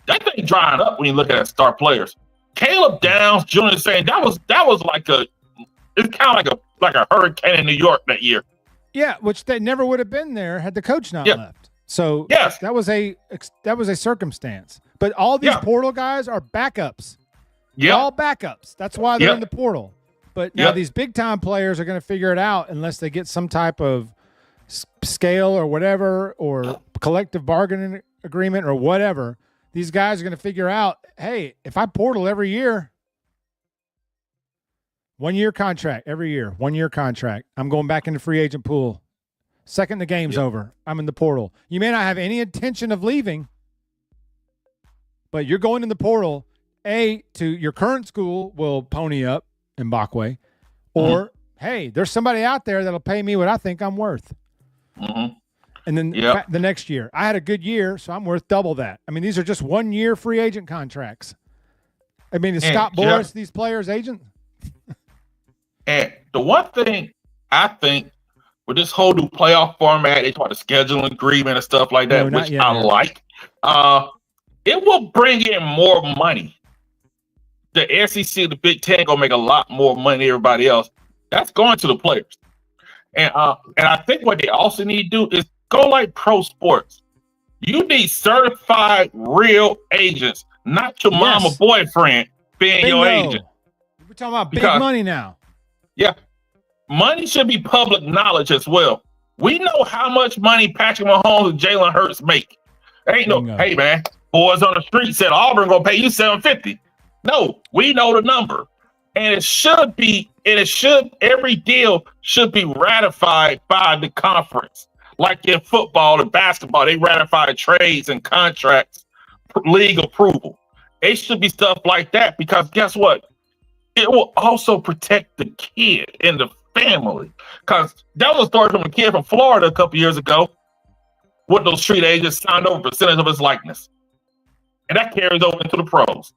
Speaker 3: That thing drying up when you look at star players. Caleb Downs Jr. saying that was like it's kind of like a hurricane in New York that year.
Speaker 1: Yeah, which they never would have been there had the coach not left. So
Speaker 3: yes,
Speaker 1: that was a circumstance. But all these portal guys are backups. Yeah, all backups. That's why they're in the portal. But now these big time players are going to figure it out unless they get some type of scale or whatever, or collective bargaining agreement or whatever. These guys are going to figure out, hey, if I portal every year, 1 year contract every year, 1 year contract. I'm going back in the free agent pool. Second the game's over, I'm in the portal. You may not have any intention of leaving, but you're going in the portal. To your current school will pony up in Backway, or hey, there's somebody out there that'll pay me what I think I'm worth. Mm-hmm. And then the next year, I had a good year, so I'm worth double that. I mean, these are just 1 year free agent contracts. I mean, is Scott Boras these players' agent?
Speaker 3: And the one thing I think with this whole new playoff format, they talk the scheduling agreement and stuff like that, which I like. It will bring in more money. The SEC, the Big Ten, gonna make a lot more money than everybody else. That's going to the players. And I think what they also need to do is go like pro sports. You need certified real agents, not your mama boyfriend being your agent.
Speaker 1: We're talking about big money now.
Speaker 3: Yeah. Money should be public knowledge as well. We know how much money Patrick Mahomes and Jalen Hurts make. Hey man, Boys on the street said Auburn gonna pay you $750. No, we know the number, and every deal should be ratified by the conference. Like in football and basketball, they ratify trades and contracts, league approval. It should be stuff like that because guess what? It will also protect the kid and the family. Because that was a story from a kid from Florida a couple years ago. What those street agents signed over a percentage of his likeness. And that carries over into the pros.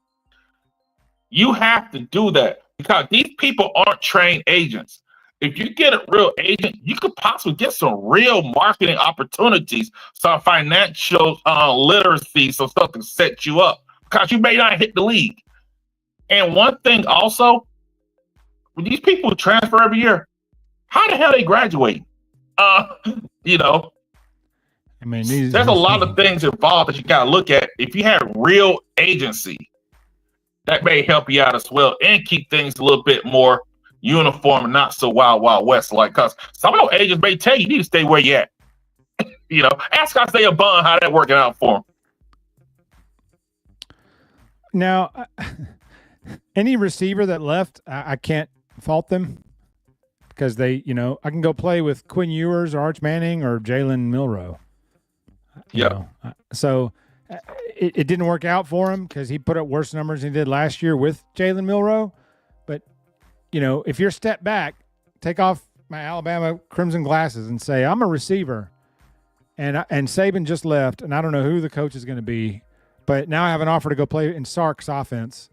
Speaker 3: You have to do that because these people aren't trained agents. If you get a real agent, you could possibly get some real marketing opportunities, some financial literacy, some stuff to set you up because you may not hit the league. And one thing also, when these people transfer every year, how the hell they graduate? You know,
Speaker 1: I mean,
Speaker 3: there's a lot of things involved that you got to look at. If you have real agency, that may help you out as well and keep things a little bit more uniform and not so wild west. Like, because some of those agents may tell you need to stay where you at. You know, ask Isaiah Bond how that working out for him.
Speaker 1: Now, any receiver that left, I can't fault them because they, you know, I can go play with Quinn Ewers or Arch Manning or Jalen Milroe.
Speaker 3: Yeah.
Speaker 1: So it didn't work out for him because he put up worse numbers than he did last year with Jalen Milroe. But, you know, if you're step back, take off my Alabama Crimson glasses and say, I'm a receiver. And Saban just left, and I don't know who the coach is going to be. But now I have an offer to go play in Sark's offense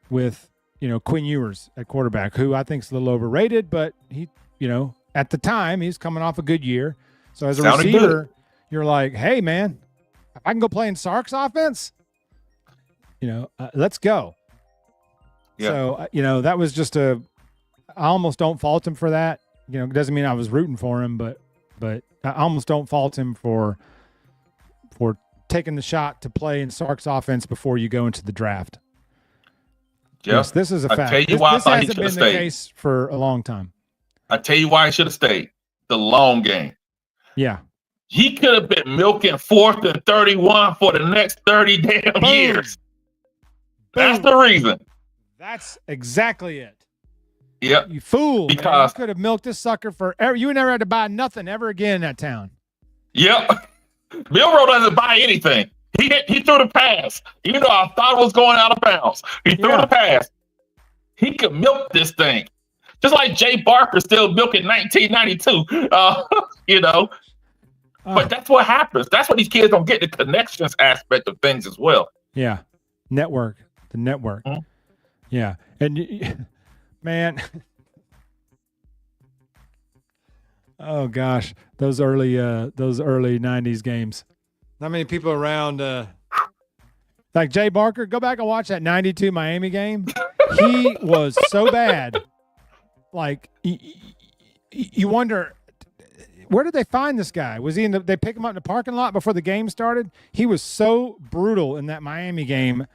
Speaker 1: with, you know, Quinn Ewers at quarterback, who I think is a little overrated, but he, you know, at the time he's coming off a good year. So as a receiver, you're like, hey man, if I can go play in Sark's offense, you know, let's go. Yeah. So, you know, that was just I almost don't fault him for that. You know, it doesn't mean I was rooting for him, but I almost don't fault him for taking the shot to play in Sark's offense before you go into the draft.
Speaker 3: Yeah.
Speaker 1: Yes, this is a fact.
Speaker 3: I tell you why
Speaker 1: this hasn't been the case for a long time.
Speaker 3: I tell you why he should have stayed. The long game.
Speaker 1: Yeah.
Speaker 3: He could have been milking 4th and 31 for the next 30 damn years. That's the reason.
Speaker 1: That's exactly it.
Speaker 3: Yep.
Speaker 1: You fool.
Speaker 3: Because
Speaker 1: you could have milked this sucker forever. You never had to buy nothing ever again in that town.
Speaker 3: Yep. Milroe doesn't buy anything. He threw the pass. Even though I thought it was going out of bounds. He threw the pass. He could milk this thing. Just like Jay Barker still milking 1992. You know. But that's what happens. That's what these kids don't get, the connections aspect of things as well.
Speaker 1: Yeah. Network. The network. Mm-hmm. Yeah. And man. Oh gosh. Those early 90s games. Not many people around like Jay Barker. Go back and watch that 92 Miami game. He was so bad. Like you wonder, where did they find this guy? Was he they pick him up in the parking lot before the game started? He was so brutal in that Miami game.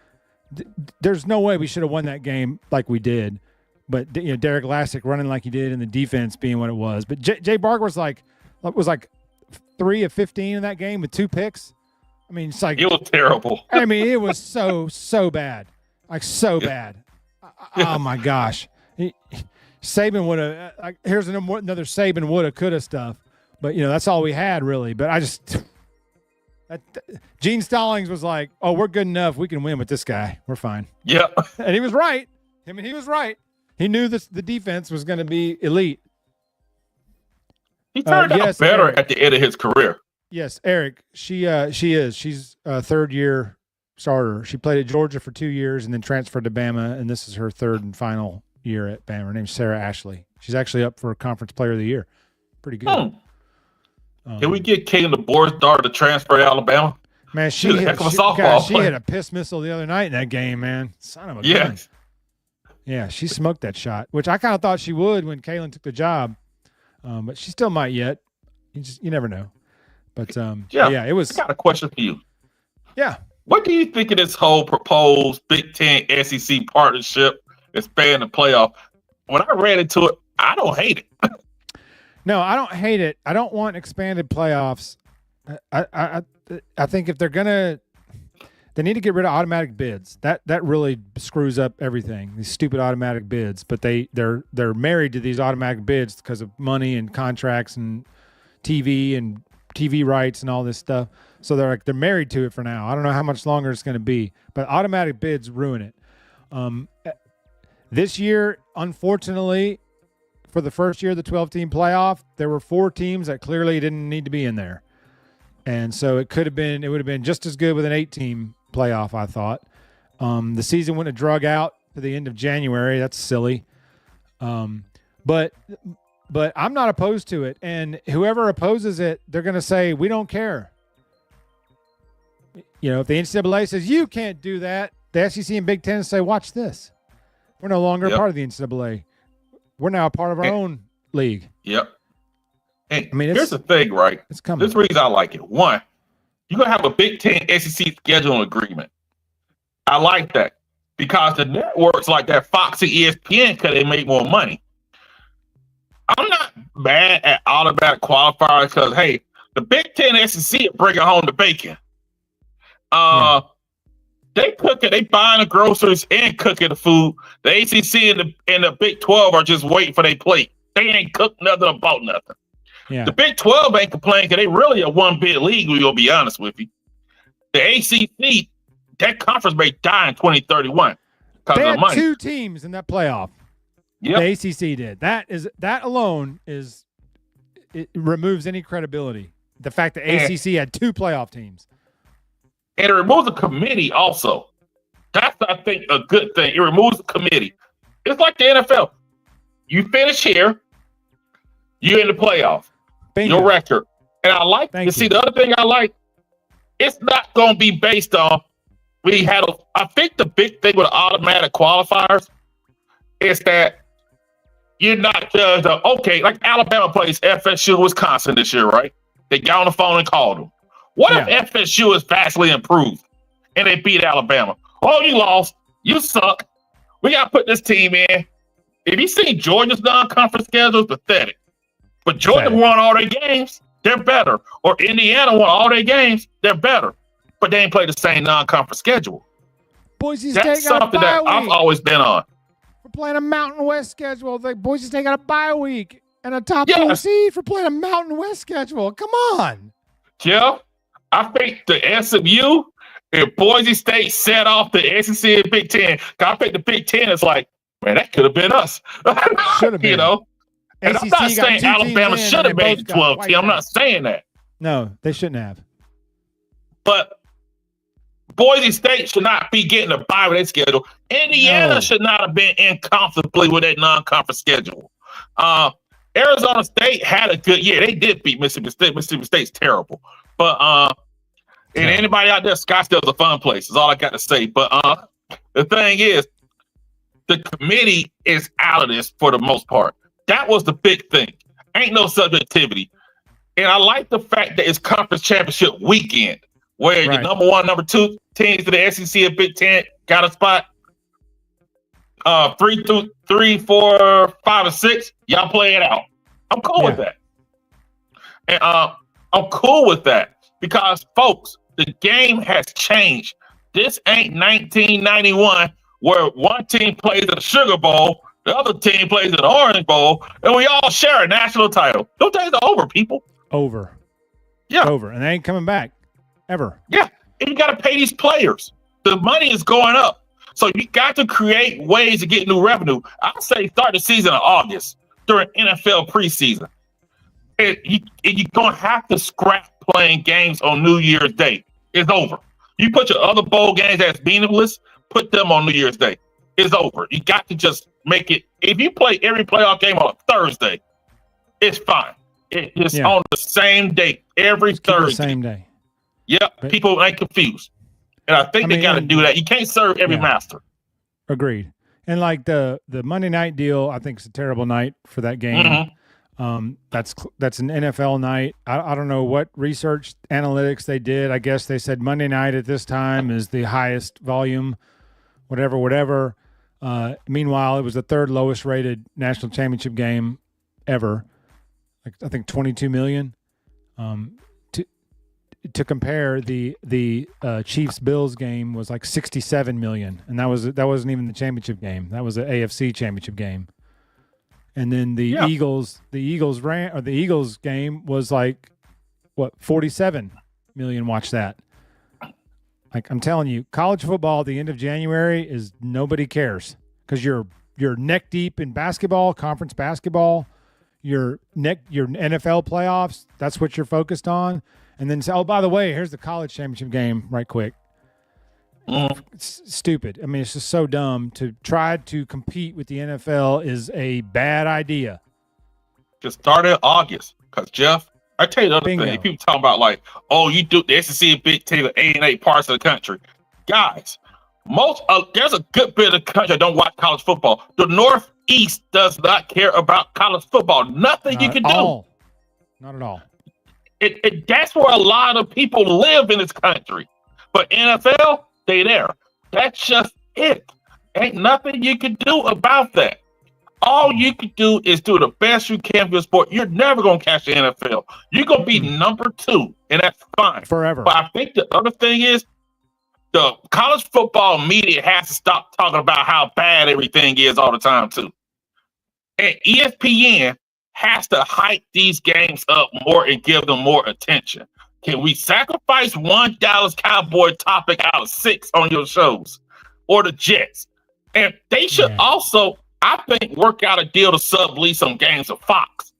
Speaker 1: There's no way we should have won that game like we did. But, you know, Derek Lassick running like he did and the defense being what it was. But Jay Barker was like 3 of 15 in that game with 2 picks. I mean, it's like
Speaker 3: it was terrible.
Speaker 1: I mean, it was so bad. Like so bad. Oh my gosh. Saban would have here's another Saban woulda coulda stuff. But, you know, that's all we had, really. But Gene Stallings was like, oh, we're good enough. We can win with this guy. We're fine.
Speaker 3: Yeah.
Speaker 1: And he was right. I mean, he was right. He knew the defense was going to be elite.
Speaker 3: He turned out better
Speaker 1: Eric,
Speaker 3: at the end of his career.
Speaker 1: Yes, Eric. She is. She's a third-year starter. She played at Georgia for 2 years and then transferred to Bama, and this is her third and final year at Bama. Her name's Sarah Ashley. She's actually up for a Conference Player of the Year. Pretty good.
Speaker 3: Can we get Caitlin DeBoer's daughter to transfer to Alabama?
Speaker 1: Man, she hit a piss missile the other night in that game, man. Son of a gun. Yeah, she smoked that shot, which I kind of thought she would when Kaylin took the job. But she still might yet. You never know. But, it was.
Speaker 3: I got a question for you.
Speaker 1: Yeah.
Speaker 3: What do you think of this whole proposed Big Ten SEC partnership expanding the playoff? When I read into it, I don't hate it.
Speaker 1: No, I don't hate it. I don't want expanded playoffs. I think if they're gonna, They need to get rid of automatic bids. That really screws up everything. These stupid automatic bids. But they're married to these automatic bids because of money and contracts and TV rights and all this stuff. So they're married to it for now. I don't know how much longer it's going to be, but automatic bids ruin it. This year, unfortunately, for the first year of the 12-team playoff, there were 4 teams that clearly didn't need to be in there. And so it would have been just as good with an 8-team playoff, I thought. The season wouldn't have drug out to the end of January. That's silly. But I'm not opposed to it. And whoever opposes it, they're going to say, we don't care. If the NCAA says, you can't do that, the SEC and Big Ten say, watch this. We're no longer a part of the NCAA. We're now a part of our own league.
Speaker 3: Yep. And here's the thing, right?
Speaker 1: It's coming.
Speaker 3: This is the reason I like it. One, you're going to have a Big Ten SEC scheduling agreement. I like that because the networks like that, Fox and ESPN, because they make more money. I'm not mad at automatic qualifiers because, hey, the Big Ten SEC are bringing home the bacon. They cook it. They buying the groceries and cooking the food. The ACC and the Big 12 are just waiting for their plate. They ain't cooked nothing about nothing.
Speaker 1: Yeah.
Speaker 3: The Big 12 ain't complaining because they really a one-bid league, we'll be honest with you. The ACC, that conference may die in 2031 because
Speaker 1: they
Speaker 3: of
Speaker 1: had
Speaker 3: money.
Speaker 1: 2 teams in that playoff.
Speaker 3: Yep.
Speaker 1: The ACC did. That alone it removes any credibility. The fact that ACC had 2 playoff teams.
Speaker 3: And it removes the committee also. That's, I think, a good thing. It removes the committee. It's like the NFL. You finish here, you're in the playoff.
Speaker 1: Bingo.
Speaker 3: Your record. And I like
Speaker 1: Thank
Speaker 3: see
Speaker 1: you.
Speaker 3: the other thing I like, it's not going to be based on I think the big thing with automatic qualifiers is that you're not judged on, okay, like Alabama plays FSU Wisconsin this year, right? They got on the phone and called them. What if FSU is vastly improved and they beat Alabama? Oh, you lost. You suck. We got to put this team in. If you see Georgia's non-conference schedule, it's pathetic. But Georgia won all their games, they're better. Or Indiana won all their games, they're better. But they ain't played the same non-conference schedule.
Speaker 1: Boise State
Speaker 3: That's
Speaker 1: got a
Speaker 3: something
Speaker 1: bye
Speaker 3: that
Speaker 1: week.
Speaker 3: I've always been on.
Speaker 1: We're playing a Mountain West schedule. Boise State got a bye week and a top
Speaker 3: Yeah.
Speaker 1: 4 seed for playing a Mountain West schedule. Come on.
Speaker 3: Yeah, I think the SMU and Boise State set off the SEC and Big Ten. I think the Big Ten is like, man, that could have been us.
Speaker 1: Should have been.
Speaker 3: You know? And
Speaker 1: ACC
Speaker 3: I'm not
Speaker 1: got
Speaker 3: saying
Speaker 1: 2 teams
Speaker 3: Alabama
Speaker 1: in,
Speaker 3: should
Speaker 1: and
Speaker 3: have
Speaker 1: they
Speaker 3: made
Speaker 1: both
Speaker 3: the
Speaker 1: got
Speaker 3: 12
Speaker 1: wiped
Speaker 3: team. I'm
Speaker 1: out.
Speaker 3: not saying that.
Speaker 1: No, they shouldn't have.
Speaker 3: But Boise State should not be getting a bye with their schedule. Indiana should not have been in comfortably with that non-conference schedule. Arizona State had a good year. They did beat Mississippi State. Mississippi State's terrible. But and anybody out there, Scottsdale's a fun place. Is all I got to say. But the thing is, the committee is out of this for the most part. That was the big thing. Ain't no subjectivity. And I like the fact that it's conference championship weekend, where your number 1, number 2 teams to the SEC and Big Ten got a spot. 3, 4, 5, and 6, y'all play it out. I'm cool with that. And I'm cool with that because, folks, the game has changed. This ain't 1991 where one team plays at the Sugar Bowl, the other team plays at the Orange Bowl, and we all share a national title. Those days are over, people.
Speaker 1: Over.
Speaker 3: Yeah.
Speaker 1: Over. And they ain't coming back. Ever.
Speaker 3: Yeah. And you got to pay these players. The money is going up. So you got to create ways to get new revenue. I say start the season in August during NFL preseason. And you're going to have to scrap playing games on New Year's Day. It's over. You put your other bowl games that's meaningless, put them on New Year's Day. It's over. You got to just make it. If you play every playoff game on a Thursday, it's fine. It's on the same day, every Thursday.
Speaker 1: The same day.
Speaker 3: Yep.
Speaker 1: But
Speaker 3: people ain't confused. And I think they got to do that. You can't serve every master.
Speaker 1: Agreed. And like the Monday night deal, I think it's a terrible night for that game. That's an NFL night. I don't know what research analytics they did. I guess they said Monday night at this time is the highest volume, whatever. Meanwhile, it was the 3rd lowest rated national championship game ever. Like I think 22 million. to compare, the Chiefs Bills game was like 67 million, and that wasn't even the championship game. That was an AFC championship game. And then the Eagles game was like what, 47 million. Watch that. Like, I'm telling you, college football at the end of January is nobody cares, because you're neck deep in basketball, conference basketball, your NFL playoffs. That's what you're focused on. And then, oh, by the way, here's the college championship game right quick. It's stupid. I mean, it's just so dumb. To try to compete with the NFL is a bad idea.
Speaker 3: Just start in August, because Jeff, I tell you the other
Speaker 1: Bingo.
Speaker 3: thing. People talking about like, oh, you do the SEC and Big Ten, 8 parts of the country. Guys, there's a good bit of the country that don't watch college football. The Northeast does not care about college football. Nothing
Speaker 1: Not
Speaker 3: you can
Speaker 1: at
Speaker 3: do.
Speaker 1: all. Not at all.
Speaker 3: That's where a lot of people live in this country. But NFL, they there. That's just it. Ain't nothing you can do about that. All you can do is do the best you can for your sport. You're never going to catch the NFL. You're going to be number 2, and that's fine.
Speaker 1: Forever.
Speaker 3: But I think the other thing is the college football media has to stop talking about how bad everything is all the time, too. And ESPN has to hype these games up more and give them more attention. Can we sacrifice one Dallas Cowboy topic out of 6 on your shows? Or the Jets? And they should also, I think, work out a deal to sublease some games of Fox.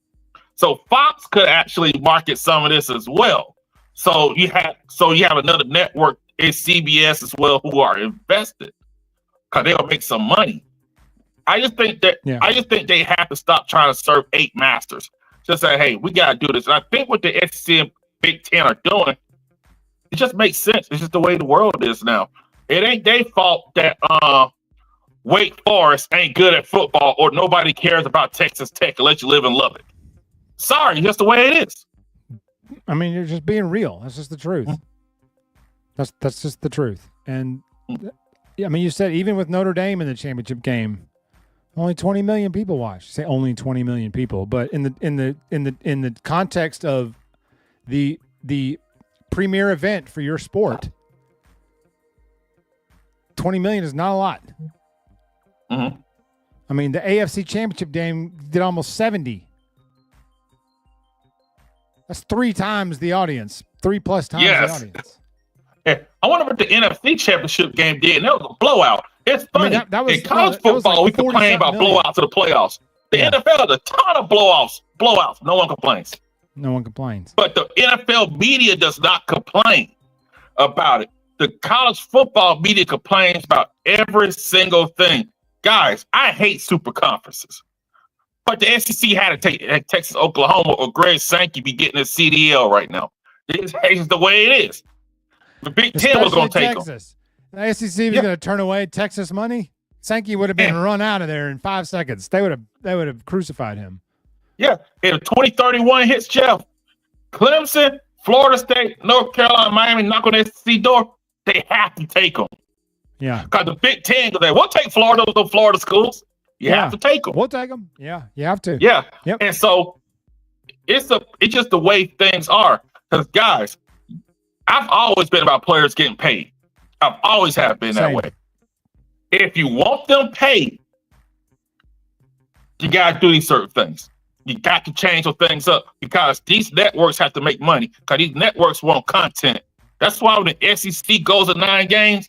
Speaker 3: So Fox could actually market some of this as well. So you have another network, it's CBS as well, who are invested, because they'll make some money. I just think they have to stop trying to serve 8 masters. Just say, hey, we gotta do this. And I think what the SEC and Big Ten are doing, it just makes sense. It's just the way the world is now. It ain't their fault that Wake Forest ain't good at football, or nobody cares about Texas Tech and let you live and love it. Sorry, just the way it is.
Speaker 1: I mean, you're just being real. That's just the truth. That's just the truth. And I mean, you said even with Notre Dame in the championship game, only 20 million people watched. Say only 20 million people, but in the context of the premier event for your sport, 20 million is not a lot.
Speaker 3: Mm-hmm.
Speaker 1: I mean, the AFC championship game did almost 70. That's 3 times the audience, 3+ times the audience.
Speaker 3: Yeah. I wonder what the NFC championship game did. And that was a blowout. It's funny.
Speaker 1: I mean,
Speaker 3: in college football, like we complain about blowouts of the playoffs. The NFL is a ton of blowouts. No one complains.
Speaker 1: No one complains.
Speaker 3: But the NFL media does not complain about it. The college football media complains about every single thing. Guys, I hate super conferences. But the SEC had to take Texas, Oklahoma, or Greg Sankey be getting a CDL right now. It's the way it is. The Big Ten was going to take them.
Speaker 1: The SEC was going to turn away Texas money. Sankey would have been run out of there in 5 seconds. They would have crucified him.
Speaker 3: Yeah, if 2031 hits, Jeff, Clemson, Florida State, North Carolina, Miami knock on the SEC door, they have to take them.
Speaker 1: Yeah,
Speaker 3: because the Big Ten, we'll take Florida with the Florida schools. You have to take them.
Speaker 1: We'll take them. Yeah, you have to.
Speaker 3: Yeah.
Speaker 1: Yep.
Speaker 3: And so it's just the way things are. Because guys, I've always been about players getting paid. I've always have been that way. If you want them paid, you got to do these certain things. You got to change those things up, because these networks have to make money, because these networks want content. That's why when the SEC goes to 9 games,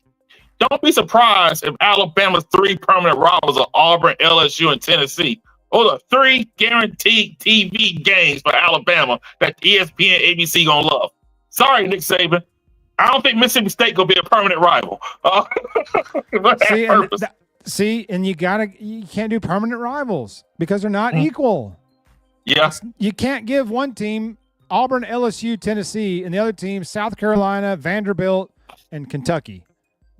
Speaker 3: don't be surprised if Alabama's 3 permanent rivals are Auburn, LSU, and Tennessee. Those are 3 guaranteed TV games for Alabama that ESPN and ABC gonna love. Sorry, Nick Saban. I don't think Mississippi State gonna be a permanent rival.
Speaker 1: And you can't do permanent rivals because they're not equal.
Speaker 3: Yeah,
Speaker 1: you can't give one team Auburn, LSU, Tennessee, and the other team South Carolina, Vanderbilt, and Kentucky.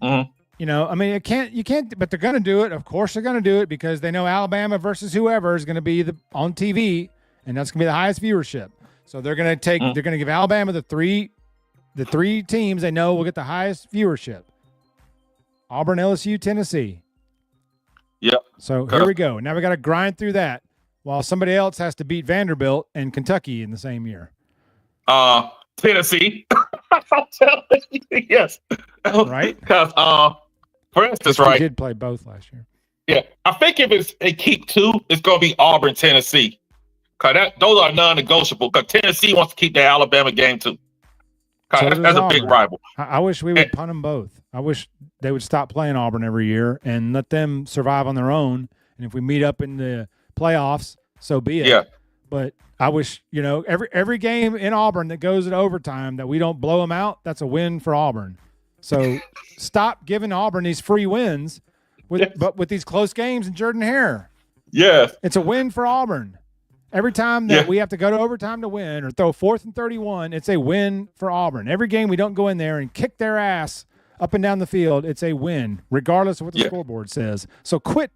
Speaker 3: Mm-hmm.
Speaker 1: You know, I mean, you can't, but they're going to do it. Of course, they're going to do it because they know Alabama versus whoever is going to be on TV, and that's going to be the highest viewership. So they're going to they're going to give Alabama the three teams they know will get the highest viewership: Auburn, LSU, Tennessee.
Speaker 3: Yep.
Speaker 1: So here we go. Now we got to grind through that while somebody else has to beat Vanderbilt and Kentucky in the same year.
Speaker 3: Tennessee. I'm telling you, yes.
Speaker 1: Right?
Speaker 3: Because, for instance,
Speaker 1: We
Speaker 3: right?
Speaker 1: did play both last year.
Speaker 3: Yeah, I think if it's a keep two, it's going to be Auburn, Tennessee. Because those are non-negotiable. Because Tennessee wants to keep the Alabama game too.
Speaker 1: So
Speaker 3: That's a big rival.
Speaker 1: I wish we would punt them both. I wish they would stop playing Auburn every year and let them survive on their own. And if we meet up in the playoffs, so be it.
Speaker 3: Yeah.
Speaker 1: But I wish, every game in Auburn that goes in overtime that we don't blow them out, that's a win for Auburn. So stop giving Auburn these free wins but with these close games in Jordan-Hare.
Speaker 3: Yes.
Speaker 1: It's a win for Auburn. Every time that we have to go to overtime to win or throw 4th and 31, it's a win for Auburn. Every game we don't go in there and kick their ass up and down the field, it's a win, regardless of what the scoreboard says. So quit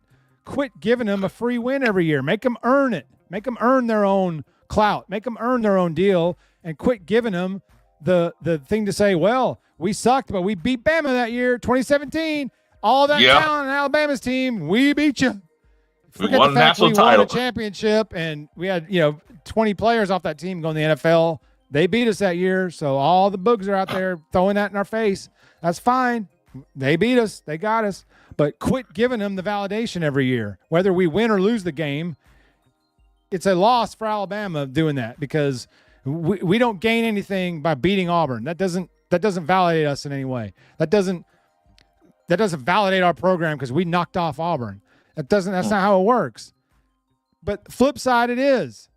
Speaker 1: giving them a free win every year. Make them earn it. Make them earn their own clout. Make them earn their own deal, and quit giving them the thing to say, well, we sucked, but we beat Bama that year, 2017. All that talent on Alabama's team, we beat you. Forget the fact we won a championship and we had 20 players off that team going to the NFL. They beat us that year, so all the boogs are out there throwing that in our face. That's fine. They beat us. They got us. But quit giving them the validation every year. Whether we win or lose the game, it's a loss for Alabama doing that because we don't gain anything by beating Auburn. That doesn't validate us in any way. That doesn't validate our program because we knocked off Auburn. That's not how it works. But flip side, it is.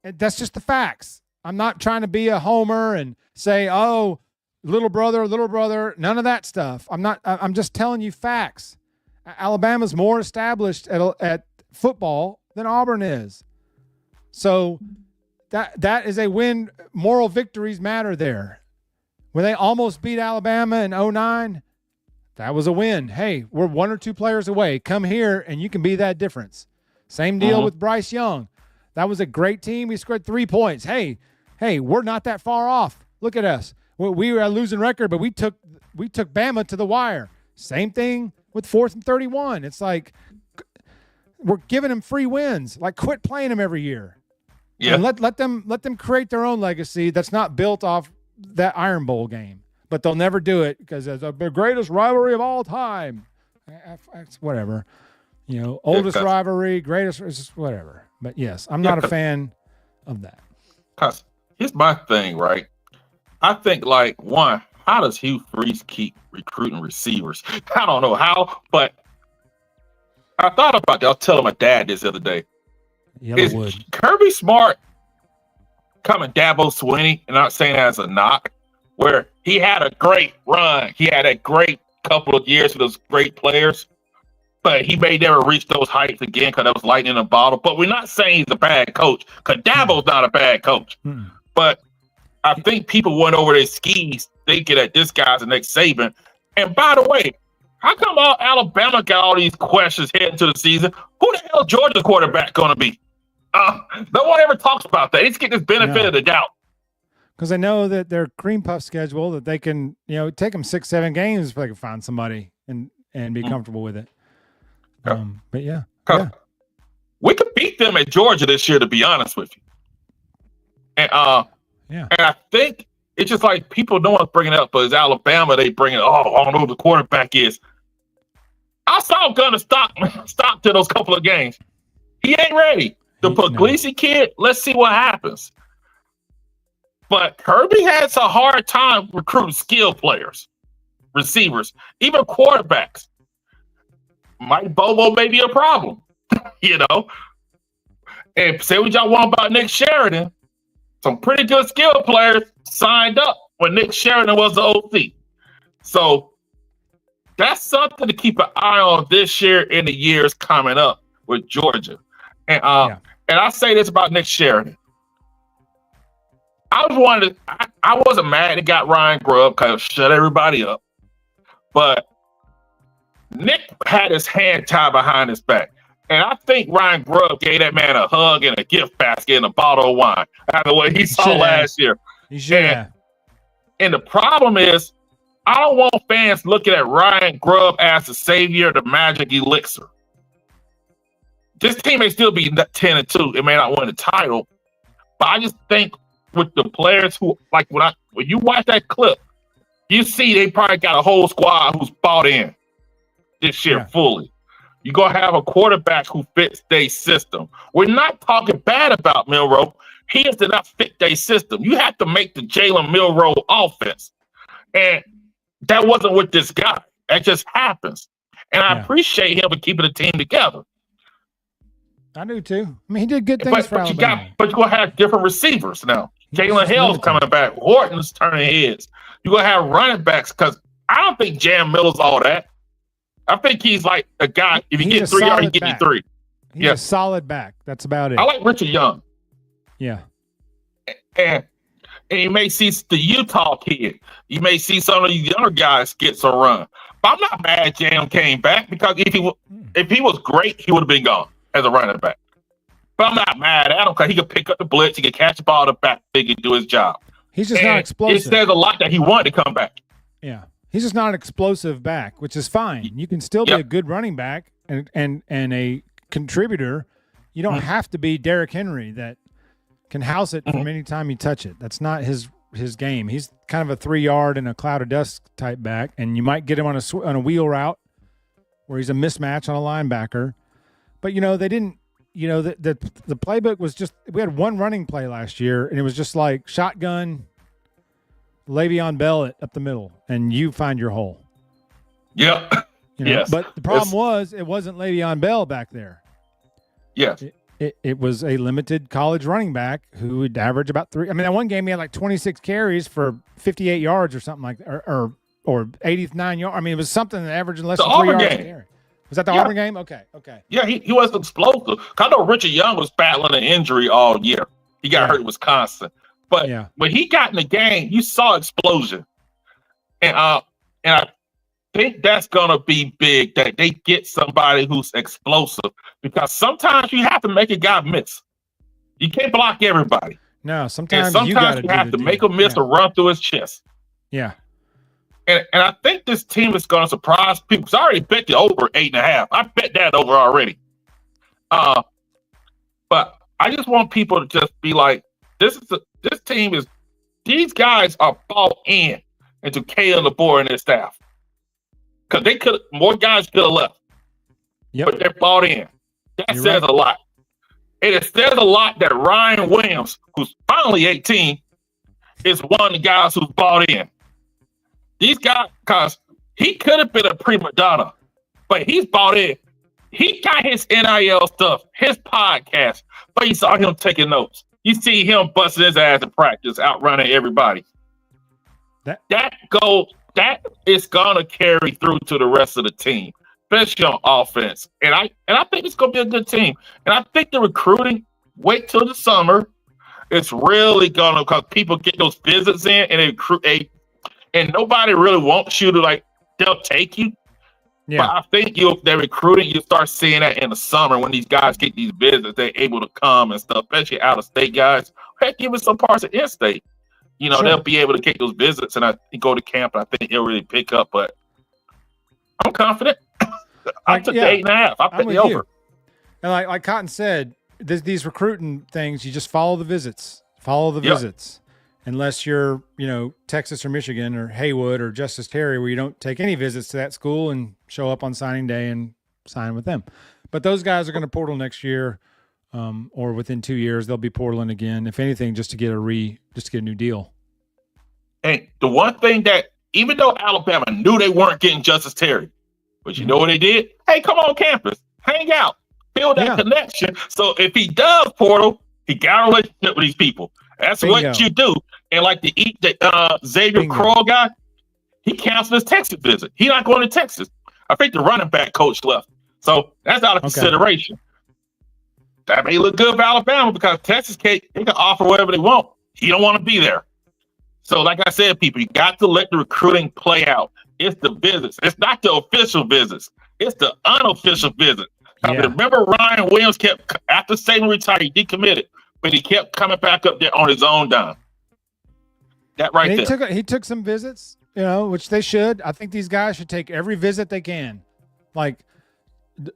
Speaker 1: And that's just the facts. I'm not trying to be a homer and say, oh, little brother, none of that stuff. I'm just telling you facts. Alabama's more established at football than Auburn is. So that is a win. Moral victories matter there. When they almost beat Alabama in 2009, that was a win. Hey, we're 1 or 2 players away. Come here, and you can be that difference. Same deal with Bryce Young. That was a great team. We scored 3 points. Hey, we're not that far off. Look at us. We were a losing record, but we took Bama to the wire. Same thing with 4th and 31. It's like we're giving them free wins. Like, quit playing them every year. Yeah. And let them create their own legacy that's not built off that Iron Bowl game. But they'll never do it because it's the greatest rivalry of all time. It's whatever. Oldest rivalry, greatest, it's just whatever. But yes, I'm not a fan of that.
Speaker 3: Cause here's my thing, right? I think one, how does Hugh Freeze keep recruiting receivers? I don't know how, but I thought about that. I was telling my dad this the other day. Is Kirby Smart coming Dabo Swinney, and not saying that as a knock, where he had a great run. He had a great couple of years with those great players, but he may never reach those heights again because that was lightning in a bottle. But we're not saying he's a bad coach because Dabo's not a bad coach. But I think people went over their skis thinking that this guy's the next Saban. And by the way, how come all Alabama got all these questions heading into the season? Who the hell Georgia's quarterback going to be? No one ever talks about that. Let's get this benefit of the doubt.
Speaker 1: Because I know that their cream puff schedule that they can, take them 6-7 games if they can find somebody and be comfortable with it. But yeah.
Speaker 3: We could beat them at Georgia this year, to be honest with you. And and I think it's just like people don't want to bring it up, but it's Alabama. They bring it. Oh, I don't know who the quarterback is. I saw Gunner stop to those couple of games. He ain't ready. The Puglisi kid. Let's see what happens. But Kirby has a hard time recruiting skill players, receivers, even quarterbacks. Mike Bobo may be a problem, And say what y'all want about Nick Sheridan. Some pretty good skill players signed up when Nick Sheridan was the OC. So that's something to keep an eye on this year and the years coming up with Georgia. And I say this about Nick Sheridan. I wasn't mad he got Ryan Grubb because shut everybody up. But Nick had his hand tied behind his back. And I think Ryan Grubb gave that man a hug and a gift basket and a bottle of wine after what he saw last year. And the problem is, I don't want fans looking at Ryan Grubb as the savior of the magic elixir. This team may still be 10-2. It may not win the title. But I just think with the players who like when you watch that clip, you see they probably got a whole squad who's bought in this year fully. You're gonna have a quarterback who fits their system. We're not talking bad about Milroe. He does not fit their system. You have to make the Jalen Milroe offense. And that wasn't with this guy. That just happens. And I appreciate him for keeping the team together.
Speaker 1: I do too. I mean, he did good things for Alabama.
Speaker 3: But you're going to have different receivers now. Jalen Hill's coming back. Horton's turning heads. You're going to have running backs because I don't think Jam Miller's all that. I think he's like a guy, if you get 3 yards, he give you 3.
Speaker 1: He's a solid back. That's about it.
Speaker 3: I like Richard Young.
Speaker 1: Yeah.
Speaker 3: And you may see the Utah kid. You may see some of these younger guys get some run. But I'm not mad Jam came back because if he was great, he would have been gone as a running back. But I'm not mad at him because he could pick up the blitz, he could catch the ball to the back, he could do his job.
Speaker 1: He's just not explosive.
Speaker 3: It says a lot that he wanted to come back.
Speaker 1: Yeah. He's just not an explosive back, which is fine. You can still be a good running back and a contributor. You don't have to be Derrick Henry that can house it from any time you touch it. That's not his game. He's kind of a 3-yard and a cloud of dust type back, and you might get him on a wheel route where he's a mismatch on a linebacker. But they didn't. The playbook was just, we had one running play last year, and it was just like shotgun, Le'Veon Bell up the middle, and you find your hole.
Speaker 3: Yep. Yes.
Speaker 1: But the problem was it wasn't Le'Veon Bell back there.
Speaker 3: Yes.
Speaker 1: It was a limited college running back who would average about 3. I mean, that one game he had like 26 carries for 58 yards or something like that, or 89 yards. I mean, it was something that averaged less than 3 yards a carry. Was that the Auburn game? Okay.
Speaker 3: Yeah, he was explosive. I know Richard Young was battling an injury all year. He got hurt in Wisconsin. But when he got in the game, you saw explosion. And I think that's going to be big, that they get somebody who's explosive, because sometimes you have to make a guy miss. You can't block everybody.
Speaker 1: No, sometimes
Speaker 3: you have to make him miss or run through his chest.
Speaker 1: Yeah.
Speaker 3: And I think this team is going to surprise people. I already bet the over 8.5. I bet that over already. But I just want people to just be like, these guys are bought in into Kalen DeBoer and their staff. Because more guys could have left.
Speaker 1: Yep.
Speaker 3: But they're bought in. That says a lot. And it says a lot that Ryan Williams, who's finally 18, is one of the guys who's bought in. These guys, because he could have been a prima donna, but he's bought in. He got his NIL stuff, his podcast, but you saw him taking notes. You see him busting his ass in practice, outrunning everybody. That is gonna carry through to the rest of the team, especially on offense. And I think it's gonna be a good team. And I think the recruiting, wait till the summer, it's really gonna, because people get those visits in and and nobody really wants you to, they'll take you. Yeah. But I think they're recruiting, you start seeing that in the summer when these guys get these visits, they're able to come and stuff, especially out of state guys. Heck, even some parts of in-state. They'll be able to get those visits, and I think go to camp, and I think he'll really pick up. But I'm confident. I took the 8.5. I bet the over.
Speaker 1: You. And like Cotton said, these recruiting things, you just follow the visits. Visits. Unless you're, Texas or Michigan or Haywood or Justice Terry, where you don't take any visits to that school and show up on signing day and sign with them. But those guys are going to portal next year, or within 2 years they'll be portaling again. If anything, just to get a new deal.
Speaker 3: And the one thing that, even though Alabama knew they weren't getting Justice Terry, but you know what they did? Hey, come on campus, hang out, build that connection. So if he does portal, he got a relationship with these people. That's what you do. And like the Xavier Kroll guy, he canceled his Texas visit. He's not going to Texas. I think the running back coach left. So that's out of consideration. That may look good for Alabama because Texas they can offer whatever they want. He don't want to be there. So like I said, people, you got to let the recruiting play out. It's the visits. It's not the official visits. It's the unofficial visits. I remember Ryan Williams kept, after Saban retired, he decommitted, but he kept coming back up there on his own dime. That right there.
Speaker 1: He took some visits, which they should. I think these guys should take every visit they can. Like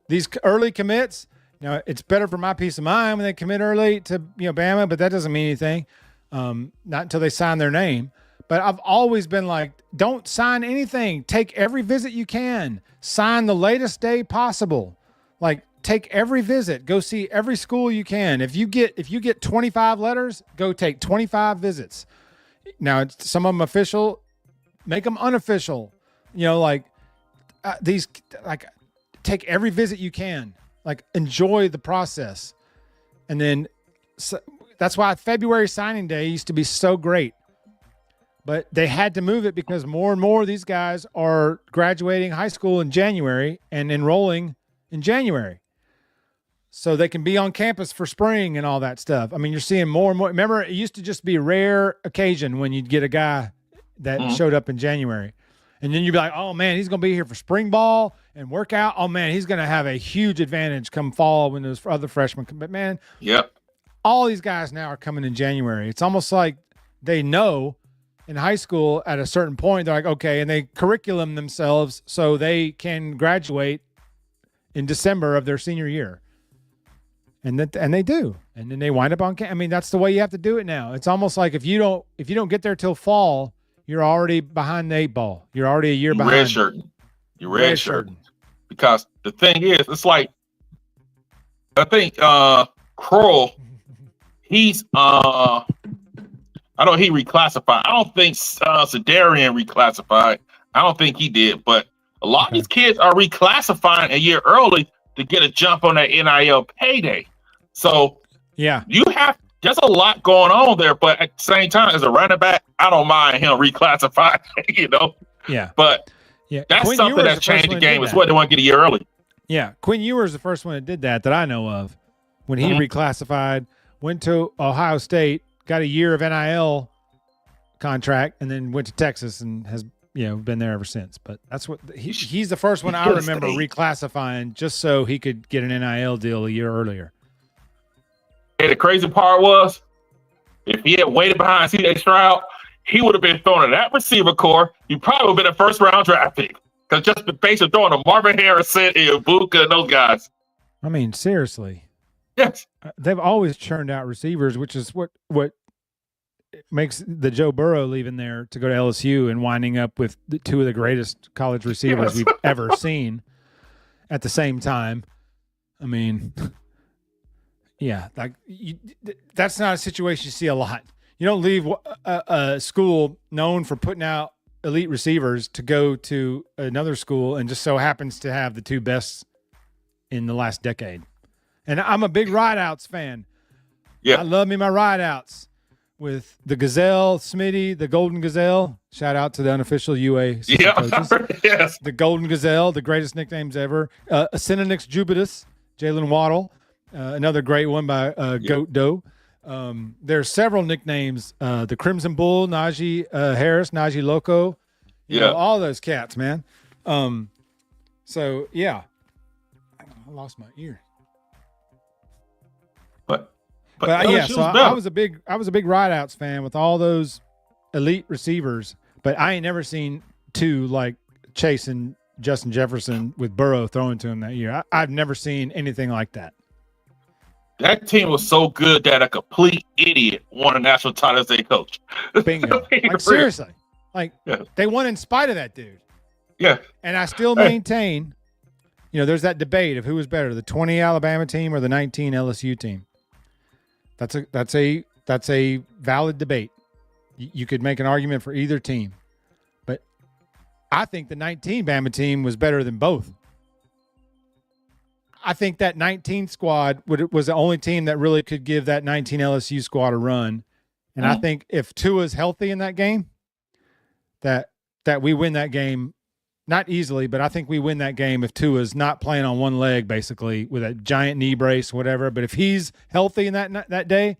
Speaker 1: these early commits, it's better for my peace of mind when they commit early to Bama, but that doesn't mean anything. not until they sign their name. But I've always been like, don't sign anything. Take every visit you can. Sign the latest day possible. Like, take every visit. Go see every school you can. If you get 25 letters, go take 25 visits. Now, some of them official, make them unofficial. Take every visit you can. Like, enjoy the process. And then that's why February signing day used to be so great. But they had to move it because more and more of these guys are graduating high school in January and enrolling in January. So they can be on campus for spring and all that stuff. I mean, you're seeing more and more. Remember, it used to just be a rare occasion when you'd get a guy that showed up in January. And then you'd be like, oh, man, he's going to be here for spring ball and workout. Oh, man, he's going to have a huge advantage come fall when those other freshmen come. But, man, all these guys now are coming in January. It's almost like they know in high school at a certain point, they're like, okay, and they curriculum themselves so they can graduate in December of their senior year. And they do. And then they wind up on, I mean, that's the way you have to do it now. It's almost like if you don't get there till fall, you're already behind the 8 ball. You're already a year behind.
Speaker 3: You're redshirting. Because the thing is, it's like, I think Kroll, he reclassified. I don't think Sedarian reclassified. I don't think he did. But a lot of these kids are reclassifying a year early to get a jump on that NIL payday. So there's a lot going on there. But at the same time, as a running back, I don't mind him reclassifying,
Speaker 1: Yeah.
Speaker 3: But that's
Speaker 1: Quinn
Speaker 3: something
Speaker 1: Ewers
Speaker 3: that's changed the game. Is
Speaker 1: that.
Speaker 3: what they want to get a year early.
Speaker 1: Yeah. Quinn Ewers the first one that did that I know of. When he reclassified, went to Ohio State, got a year of NIL contract, and then went to Texas and has been there ever since. But that's what he's the first one I remember reclassifying just so he could get an NIL deal a year earlier.
Speaker 3: And the crazy part was, if he had waited behind C.J. Stroud, he would have been thrown in that receiver core. He probably would have been a first-round draft pick. Because just the base of throwing to Marvin Harrison and Ibuka and those guys.
Speaker 1: I mean, seriously.
Speaker 3: Yes.
Speaker 1: They've always churned out receivers, which is what makes the Joe Burrow leaving there to go to LSU and winding up with two of the greatest college receivers we've ever seen at the same time. I mean, that's not a situation you see a lot. You don't leave a school known for putting out elite receivers to go to another school and just so happens to have the two best in the last decade. And I'm a big rideouts fan. Yeah, I love me my rideouts with the Gazelle, Smitty, the Golden Gazelle. Shout out to the unofficial UA coaches.
Speaker 3: Yes.
Speaker 1: The Golden Gazelle, the greatest nicknames ever. Acinonix Jubitus, Jalen Waddle, another great one by Goat Doe. There's several nicknames. The Crimson Bull, Najee Harris, Najee Loco. You know, all those cats, man. So yeah, I lost my ear. But yeah, so I was a big rideouts fan with all those elite receivers. But I ain't never seen two like Chase and Justin Jefferson with Burrow throwing to him that year. I've never seen anything like that.
Speaker 3: That team was so good that a complete idiot won a national title as a coach.
Speaker 1: Bingo. Like, seriously. Like, they won in spite of that dude.
Speaker 3: Yeah. And
Speaker 1: I still maintain, there's that debate of who was better, the 20 Alabama team or the 19 LSU team. That's a valid debate. You could make an argument for either team. But I think the 19 Bama team was better than both. I think that 19 squad was the only team that really could give that 19 LSU squad a run. And I think if Tua's healthy in that game, that we win that game, not easily, but I think we win that game if Tua's not playing on one leg, basically, with a giant knee brace, whatever. But if he's healthy in that day,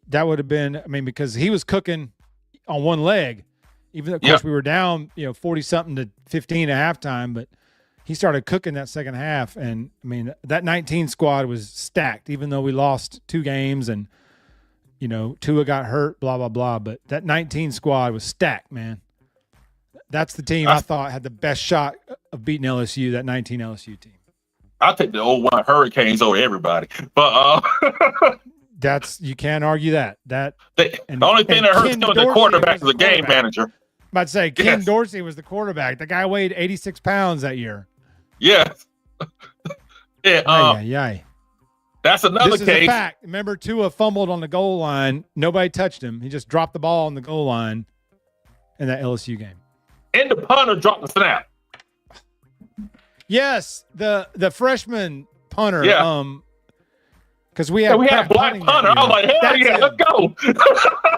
Speaker 1: that would have been, because he was cooking on one leg. Even though, of course, we were down, 40-something to 15 at halftime, but he started cooking that second half. And, that 19 squad was stacked, even though we lost 2 games and, Tua got hurt, blah, blah, blah. But that 19 squad was stacked, man. That's the team I thought had the best shot of beating LSU, that 19 LSU team.
Speaker 3: I'll take the 01 Hurricanes over everybody. But
Speaker 1: You can't argue that.
Speaker 3: The only thing that hurts him is the quarterback is the game manager.
Speaker 1: I'm about to say, Ken Dorsey was the quarterback. The guy weighed 86 pounds that year.
Speaker 3: Yes.
Speaker 1: Yeah.
Speaker 3: That's another
Speaker 1: this
Speaker 3: case.
Speaker 1: Is a fact. Remember, Tua fumbled on the goal line. Nobody touched him. He just dropped the ball on the goal line in that LSU game.
Speaker 3: And the punter dropped the snap.
Speaker 1: Yes, the freshman punter.
Speaker 3: Yeah.
Speaker 1: Because we had
Speaker 3: black punter. I was like, hell yeah, let's go.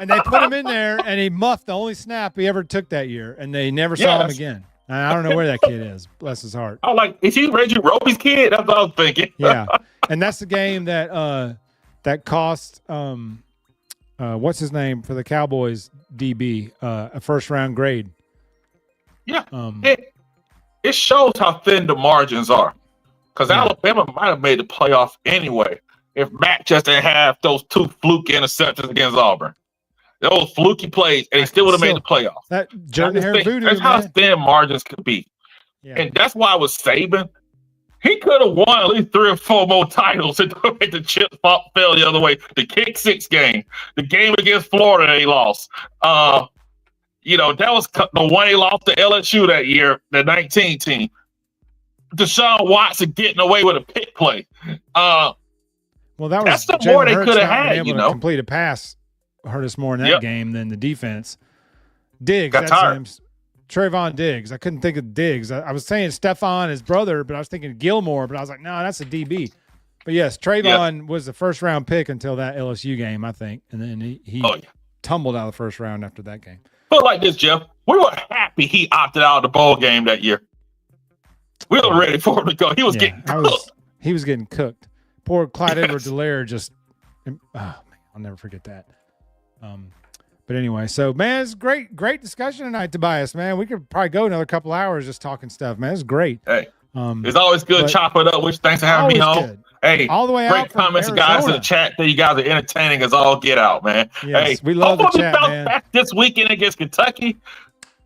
Speaker 1: And they put him in there, and he muffed the only snap he ever took that year, and they never saw him again. I don't know where that kid is. Bless his heart.
Speaker 3: I was like, is he Reggie Roby's kid? That's what I was thinking.
Speaker 1: Yeah, and that's the game that cost what's his name for the Cowboys DB a first round grade.
Speaker 3: Yeah, it shows how thin the margins are, because Alabama might have made the playoff anyway if Matt just didn't have those 2 fluke interceptions against Auburn. Those fluky plays, and he still would have made the playoffs.
Speaker 1: That
Speaker 3: that's how thin margins could be.
Speaker 1: Yeah.
Speaker 3: And that's why with Saban, he could have won at least 3 or 4 more titles and make the chip fell the other way. The kick 6 game, the game against Florida they lost. That was the one they lost to LSU that year, the 19 team. Deshaun Watson getting away with a pick play.
Speaker 1: Well, that's the
Speaker 3: more they could have had.
Speaker 1: To complete a pass hurt us more in that game than the defense. Diggs,
Speaker 3: got tired.
Speaker 1: Trayvon Diggs. I couldn't think of Diggs. I was saying Stephon, his brother, but I was thinking Gilmore. But I was like, no, that's a DB. But yes, Trayvon was the first round pick until that LSU game, I think, and then he tumbled out of the first round after that game.
Speaker 3: But like this, Jeff, we were happy he opted out of the bowl game that year. We were ready for him to go. He was getting cooked.
Speaker 1: He was getting cooked. Poor Clyde Edwards-Helaire just. Oh man, I'll never forget that. But anyway, so man, it's great discussion tonight, Tobias. Man, we could probably go another couple hours just talking stuff. Man, it's great.
Speaker 3: Hey, it's always good chopping it up. Which thanks for having me on.
Speaker 1: Good.
Speaker 3: Hey,
Speaker 1: all the way
Speaker 3: great
Speaker 1: out
Speaker 3: comments,
Speaker 1: from
Speaker 3: guys, in the chat. That you guys are entertaining us all. Get out, man.
Speaker 1: Yes,
Speaker 3: hey,
Speaker 1: we love the chat, man.
Speaker 3: Back this weekend against Kentucky.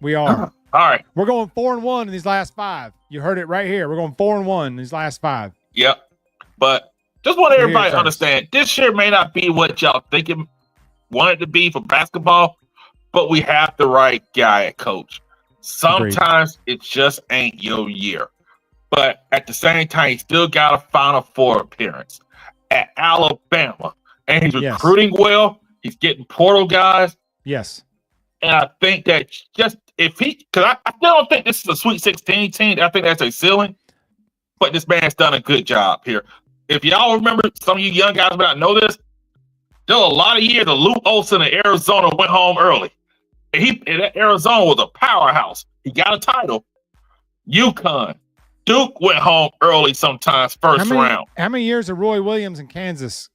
Speaker 1: We are.
Speaker 3: All right,
Speaker 1: we're going 4-1 in these last 5. You heard it right here. We're going 4-1 in these last 5.
Speaker 3: Yep. But just want everybody to understand, this year may not be what y'all think it wanted to be for basketball, but we have the right guy at coach. Sometimes it just ain't your year. But at the same time, he still got a Final Four appearance at Alabama. And he's recruiting well. He's getting portal guys.
Speaker 1: Yes.
Speaker 3: And I think that just if he, because I still don't think this is a Sweet 16 team. I think that's a ceiling. But this man's done a good job here. If y'all remember, some of you young guys may not know this, there were a lot of years that Luke Olson in Arizona went home early. And Arizona was a powerhouse. He got a title. UConn. Duke went home early sometimes, first round.
Speaker 1: How many years did Roy Williams in Kansas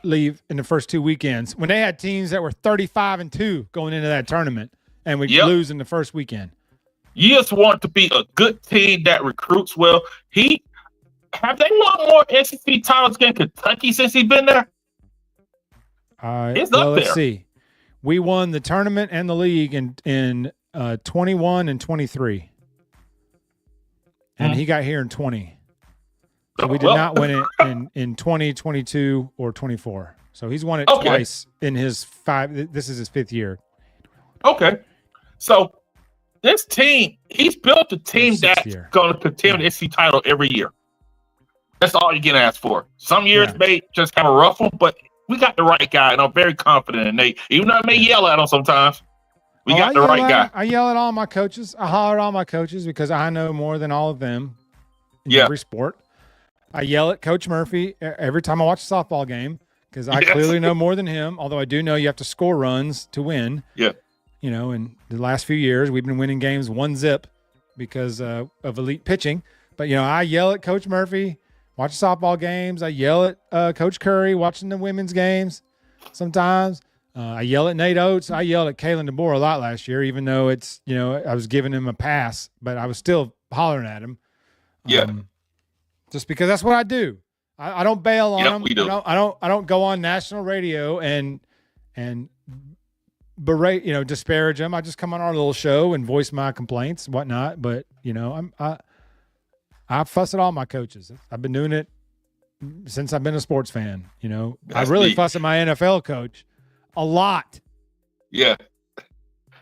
Speaker 1: leave in the first 2 weekends when they had teams that were 35-2 going into that tournament and we lose in the first weekend?
Speaker 3: You just want to be a good team that recruits well. Have they won more SEC titles against Kentucky since he's been there? It's up there.
Speaker 1: Let's see. We won the tournament and the league in 21 and 23. And he got here in 20. So we did not win it in 20, 22, or 24. So he's won it twice in his 5. This is his 5th year.
Speaker 3: Okay. So this team, he's built a team that's going to contend the SEC title every year. That's all you can ask for. Some years may just have a rough one, but we got the right guy, and I'm very confident in Nate. Even though I may yell at him sometimes, we got the right guy.
Speaker 1: I yell at all my coaches. I holler at all my coaches because I know more than all of them in every sport. I yell at Coach Murphy every time I watch a softball game because I clearly know more than him, although I do know you have to score runs to win.
Speaker 3: Yeah.
Speaker 1: In the last few years, we've been winning games 1-0 because of elite pitching. But, I yell at Coach Murphy, watch softball games. I yell at Coach Curry watching the women's games sometimes. I yell at Nate Oates. I yelled at Kalen DeBoer a lot last year, even though it's, I was giving him a pass, but I was still hollering at him. Just because that's what I do. I don't bail on him.
Speaker 3: We do.
Speaker 1: I don't go on national radio and berate, disparage him. I just come on our little show and voice my complaints and whatnot. But, I fuss at all my coaches. I've been doing it since I've been a sports fan. You know,
Speaker 3: That's
Speaker 1: I really
Speaker 3: deep.
Speaker 1: fuss at my NFL coach a lot.
Speaker 3: Yeah.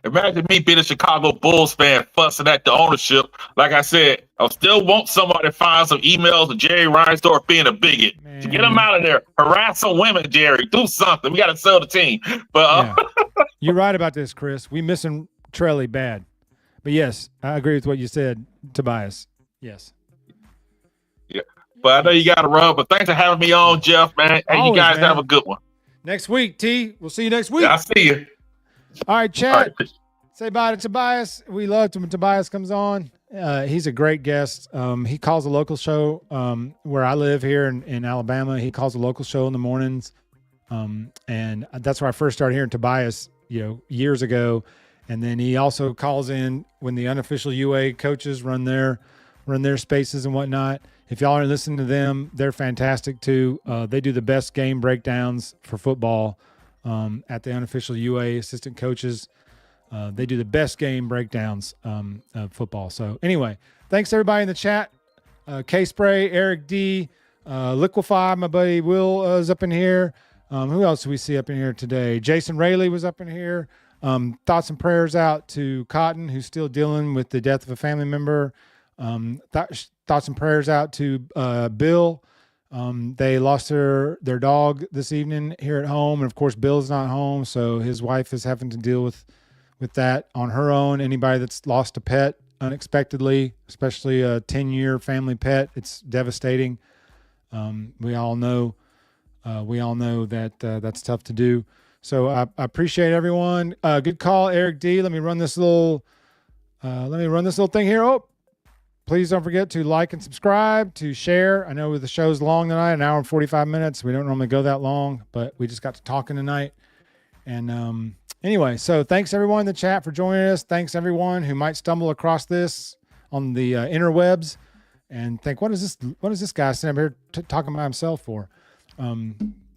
Speaker 3: Imagine me being a Chicago Bulls fan fussing at the ownership. Like I said, I still want somebody to find some emails of Jerry Reinsdorf being a bigot. To get him out of there. Harass some women, Jerry. Do something. We got to sell the team. But
Speaker 1: You're right about this, Chris. We missing Trelly bad. But yes, I agree with what you said, Tobias. Yes.
Speaker 3: Yeah. But I know you got to run. But thanks for having me on, Jeff, man. Hey,
Speaker 1: Always,
Speaker 3: you guys
Speaker 1: man.
Speaker 3: have a good one.
Speaker 1: Next week, T. We'll see you next week.
Speaker 3: Yeah, I'll see you.
Speaker 1: All right, chat.
Speaker 3: All right.
Speaker 1: Say bye to Tobias. We love when Tobias comes on. He's a great guest. He calls a local show where I live here in Alabama. He calls a local show in the mornings. And that's where I first started hearing Tobias, years ago. And then he also calls in when the unofficial UA coaches run their spaces and whatnot. If y'all are listening to them, they're fantastic too. They do the best game breakdowns for football at the unofficial UA assistant coaches. They do the best game breakdowns of football. So anyway, thanks everybody in the chat. K-Spray, Eric D, Liquify, my buddy Will is up in here. Who else do we see up in here today? Jason Rayleigh was up in here. Thoughts and prayers out to Cotton, who's still dealing with the death of a family member. Thoughts and prayers out to Bill. They lost their dog this evening here at home. And of course, Bill's not home. So his wife is having to deal with that on her own. Anybody that's lost a pet unexpectedly, especially a 10-year family pet, it's devastating. We all know that that's tough to do. So I appreciate everyone. Good call, Eric D. Let me run this little thing here. Oh, please don't forget to like and subscribe, to share. I know the show's long tonight, an hour and 45 minutes. We don't normally go that long, but we just got to talking tonight. And anyway, so thanks everyone in the chat for joining us. Thanks everyone who might stumble across this on the interwebs and think, what is this guy sitting up here talking by himself for?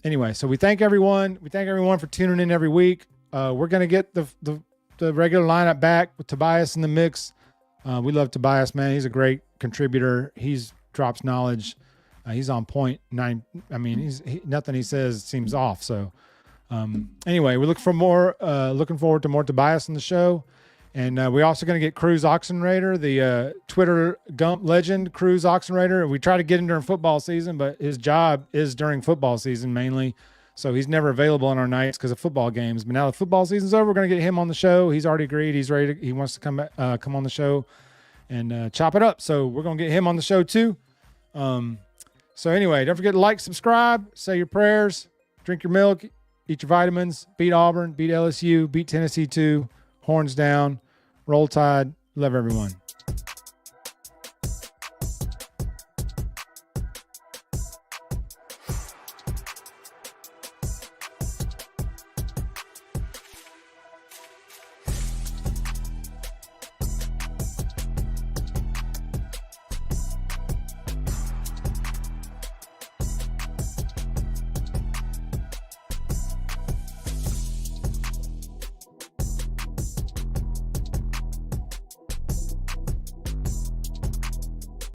Speaker 1: Anyway, so we thank everyone. We thank everyone for tuning in every week. We're going to get the regular lineup back with Tobias in the mix. We love Tobias, man. He's a great contributor. He's drops knowledge. He's on point. Nothing he says seems off. So anyway, we looking forward to more Tobias in the show. And we're also going to get Cruz Oxenrader, the Twitter Gump legend, Cruz Oxenrader. We try to get him during football season, but his job is during football season mainly. So he's never available on our nights because of football games. But now the football season's over, we're going to get him on the show. He's already agreed. He's ready. He wants to come on the show and chop it up. So we're going to get him on the show too. So anyway, don't forget to like, subscribe, say your prayers, drink your milk, eat your vitamins, beat Auburn, beat LSU, beat Tennessee too. Horns down, roll tide, love everyone.